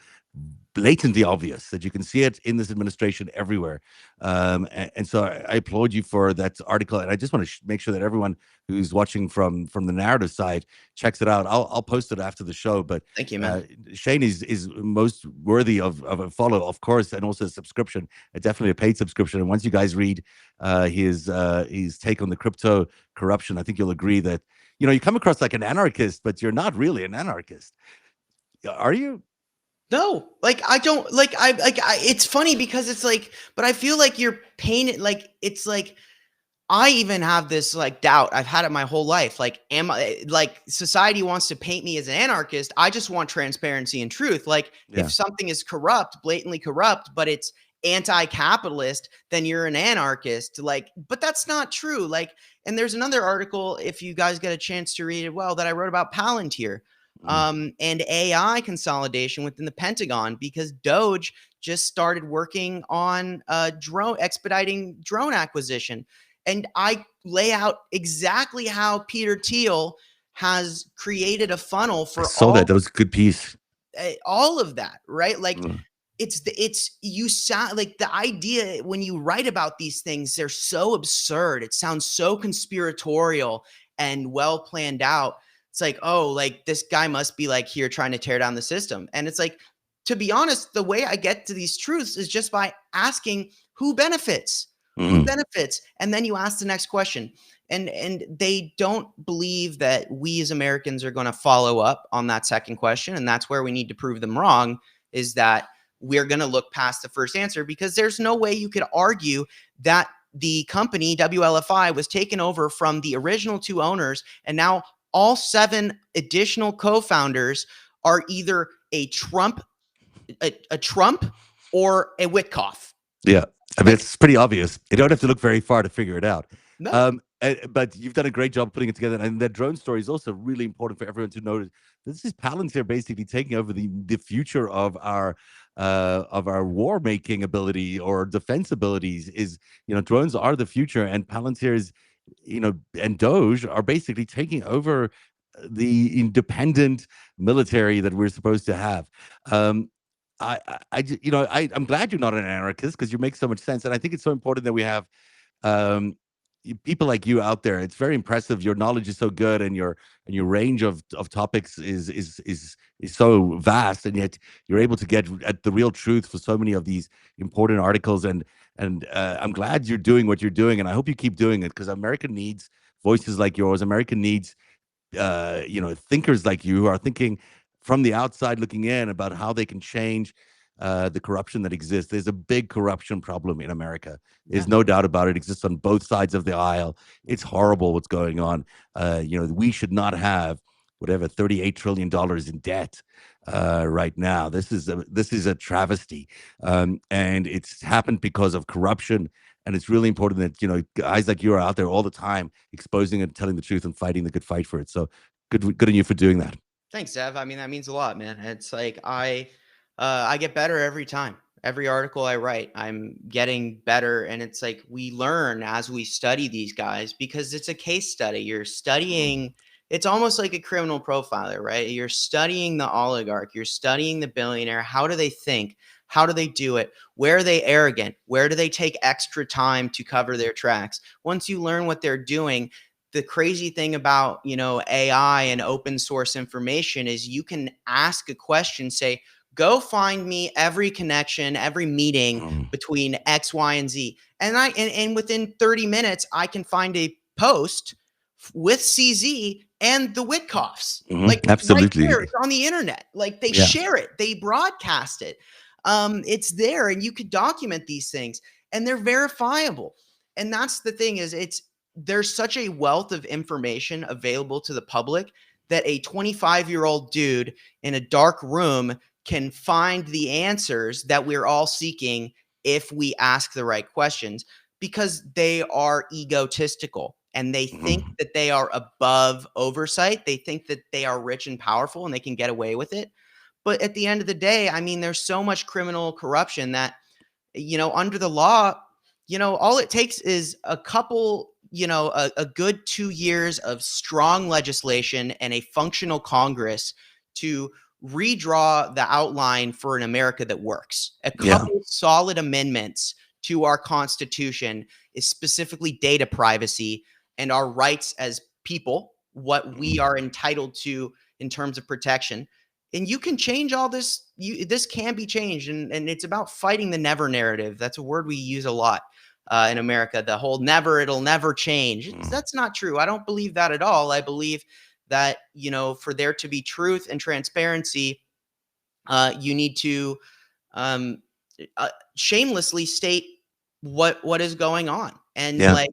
blatantly obvious that you can see it in this administration everywhere. And so I applaud you for that article. And I just want to make sure that everyone who's watching from the narrative side checks it out. I'll post it after the show. But thank you, man. Shane is most worthy of a follow, of course, and also a subscription, definitely a paid subscription. And once you guys read his take on the crypto corruption, I think you'll agree that, you come across like an anarchist, but you're not really an anarchist. Are you? No, like I don't like it's funny because it's like, but I feel like you're painted like it's like I even have this like doubt. I've had it my whole life. Like, am I like society wants to paint me as an anarchist? I just want transparency and truth. Like, if something is corrupt, blatantly corrupt, but it's anti-capitalist, then you're an anarchist. Like, but that's not true. Like, and there's another article, if you guys get a chance to read it, well, that I wrote about Palantir. and AI consolidation within the Pentagon, because Doge just started working on expediting drone acquisition. And I lay out exactly how Peter Thiel has created a funnel I for saw that. That was a good piece. all of that, right? Like Mm. it's you sound like the idea when you write about these things, they're so absurd. It sounds so conspiratorial and well planned out. It's like, oh, like this guy must be like here trying to tear down the system. And it's like, to be honest, the way I get to these truths is just by asking who benefits, who Mm. benefits, and then you ask the next question. And they don't believe that we as Americans are going to follow up on that second question, and that's where we need to prove them wrong. Is that we're going to look past the first answer, because there's no way you could argue that the company WLFI was taken over from the original two owners, and now all 7 additional co-founders are either a Trump or a Witkoff. Yeah, I mean Like, it's pretty obvious. You don't have to look very far to figure it out. no. But you've done a great job putting it together, and that drone story is also really important for everyone to know. This is Palantir basically taking over the future of our war making ability or defense abilities. Is drones are the future, and Palantir's and Doge are basically taking over the independent military that we're supposed to have. Um, I'm glad you're not an anarchist because you make so much sense, and I think it's so important that we have um, people like you out there. It's very impressive. Your knowledge is so good, and your range of topics is so vast, and yet you're able to get at the real truth for so many of these important articles. And I'm glad you're doing what you're doing, and I hope you keep doing it because America needs voices like yours. America needs thinkers like you who are thinking from the outside looking in about how they can change the corruption that exists. There's a big corruption problem in America. There's Yeah. no doubt about it. It exists on both sides of the aisle. It's horrible what's going on. We should not have whatever $38 trillion in debt right now. This is a travesty, and it's happened because of corruption. And it's really important that guys like you are out there all the time, exposing and telling the truth and fighting the good fight for it. So good on you for doing that. Thanks, Dev. I mean, that means a lot, man. It's like I get better every time. Every article I write, I'm getting better, and it's like we learn as we study these guys, because it's a case study. You're studying. It's almost like a criminal profiler, right? You're studying the oligarch. You're studying the billionaire. How do they think? How do they do it? Where are they arrogant? Where do they take extra time to cover their tracks? Once you learn what they're doing, the crazy thing about AI and open source information is you can ask a question, say, go find me every connection, every meeting Mm. between X, Y, and Z, and within 30 minutes I can find a post with CZ and the Witkoffs, Mhm. like right Absolutely. there. It's on the internet. Like they Yeah. share it, they broadcast it. It's there, and you could document these things, and they're verifiable. And that's the thing, is there's such a wealth of information available to the public that a 25-year-old dude in a dark room can find the answers that we're all seeking if we ask the right questions, because they are egotistical and they think Mhm. that they are above oversight. They think that they are rich and powerful and they can get away with it. But at the end of the day, I mean, there's so much criminal corruption that under the law, all it takes is a couple, a good 2 years of strong legislation and a functional Congress to redraw the outline for an America that works. A Yeah. couple solid amendments to our Constitution is specifically data privacy and our rights as people, what we Mhm. are entitled to in terms of protection. And you can change all this. This can be changed, and it's about fighting the never narrative. That's a word we use a lot in America. The whole never, it'll never change. Mhm. That's not true. I don't believe that at all. I believe that for there to be truth and transparency, you need to um, shamelessly state what is going on, and Yeah. like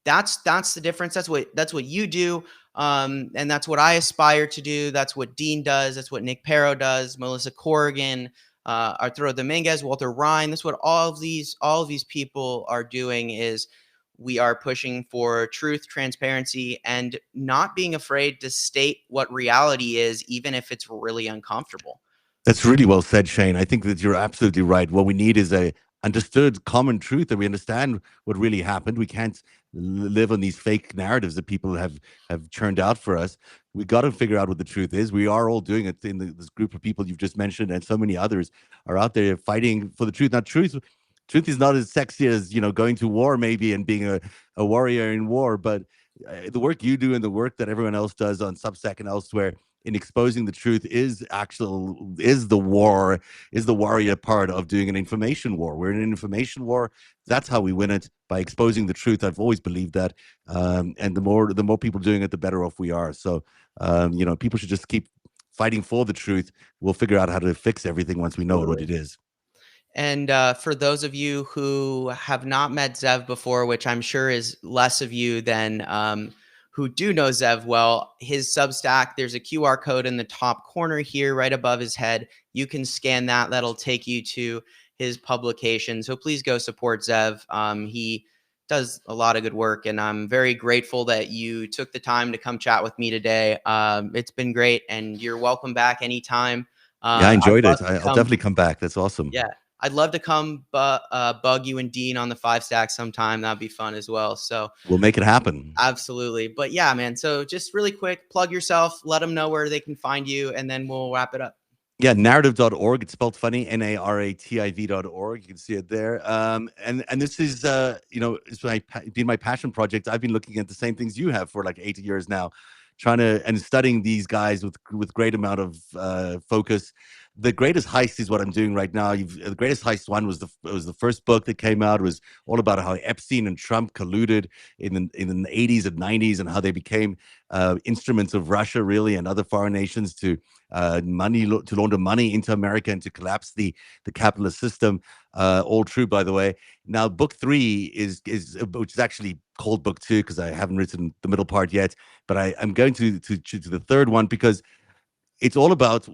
that's the difference. That's what you do, and that's what I aspire to do. That's what Dean does. That's what Nick Perro does. Melissa Corrigan, Arturo Dominguez, Walter Ryan. That's what all of these people are doing. Is we are pushing for truth, transparency, and not being afraid to state what reality is, even if it's really uncomfortable. That's really well said, Shane. I think that you're absolutely right. What we need is a understood common truth that we understand what really happened. We can't live on these fake narratives that people have churned out for us. We got to figure out what the truth is. We are all doing it in this group of people you've just mentioned, and so many others are out there fighting for the truth. Now, truth is not as sexy as going to war maybe and being a warrior in war, but the work you do and the work that everyone else does on Substack and elsewhere in exposing the truth is the warrior part of doing an information war. We're in an information war. That's how we win it, by exposing the truth. I've always believed that, and the more people doing it, the better off we are. So people should just keep fighting for the truth. We'll figure out how to fix everything once we know what it is. And for those of you who have not met Zev before, which I'm sure is less of you than who do know Zev well, his Substack, there's a QR code in the top corner here, right above his head. You can scan that. That'll take you to his publication. So please go support Zev. He does a lot of good work, and I'm very grateful that you took the time to come chat with me today. It's been great, and you're welcome back anytime. Yeah, I enjoyed it. I'll Come, definitely come back. That's awesome. yeah, I'd love to come bug you and Dean on the 5 stack sometime. That'd be fun as well. So we'll make it happen. Absolutely. But yeah, man. So just really quick, plug yourself, let them know where they can find you, and then we'll wrap it up. Yeah, narrative.org. It's spelled funny, NARATIV.org. You can see it there. And this is, it's been my passion project. I've been looking at the same things you have for like 8 years now, trying to and studying these guys with great amount of focus. The Greatest Heist is what I'm doing right now. The Greatest Heist one was the first book that came out. It was all about how Epstein and Trump colluded in the 80s and 90s, and how they became instruments of Russia, really, and other foreign nations to launder money into America and to collapse the capitalist system. All true, by the way. Now, book 3 is which is actually called book 2 because I haven't written the middle part yet. But I'm going to the third one because it's all about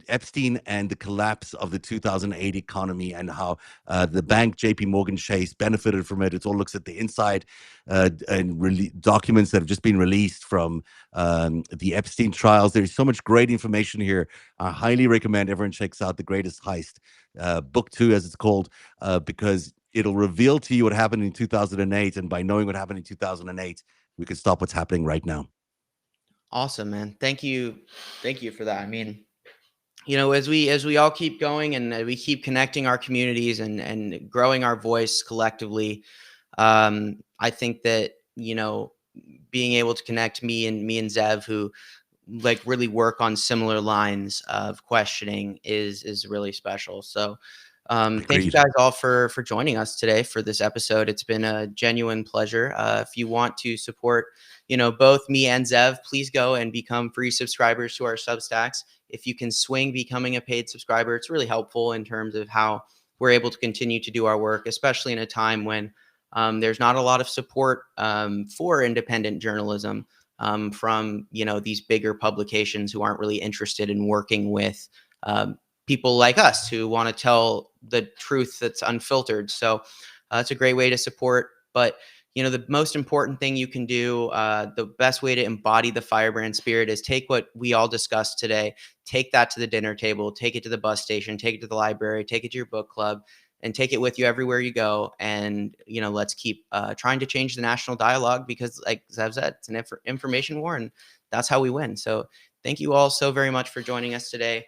Epstein and the collapse of the 2008 economy and how the bank JP Morgan Chase benefited from it. It all looks at the inside and documents that have just been released from the Epstein trials. There's so much great information here. I highly recommend everyone checks out The Greatest Heist, book 2 as it's called, because it'll reveal to you what happened in 2008. And by knowing what happened in 2008, we can stop what's happening right now. Awesome, man. Thank you for that. I mean, as we all keep going and we keep connecting our communities and growing our voice collectively, I think that being able to connect me and Zev, who like really work on similar lines of questioning, is really special. So thank you guys all for joining us today for this episode. It's been a genuine pleasure. If you want to support both me and Zev, please go and become free subscribers to our Substacks. If you can swing becoming a paid subscriber, it's really helpful in terms of how we're able to continue to do our work, especially in a time when there's not a lot of support for independent journalism from these bigger publications who aren't really interested in working with people like us who want to tell the truth that's unfiltered. So it's a great way to support. But the most important thing you can do, the best way to embody the firebrand spirit is take what we all discussed today, take that to the dinner table, take it to the bus station, take it to the library, take it to your book club, and take it with you everywhere you go. And, let's keep trying to change the national dialogue because, like Zev said, it's an information war, and that's how we win. So thank you all so very much for joining us today.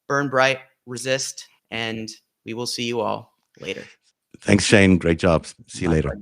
Burn bright, resist, and we will see you all later. Thanks, Shane. Great job. See you later.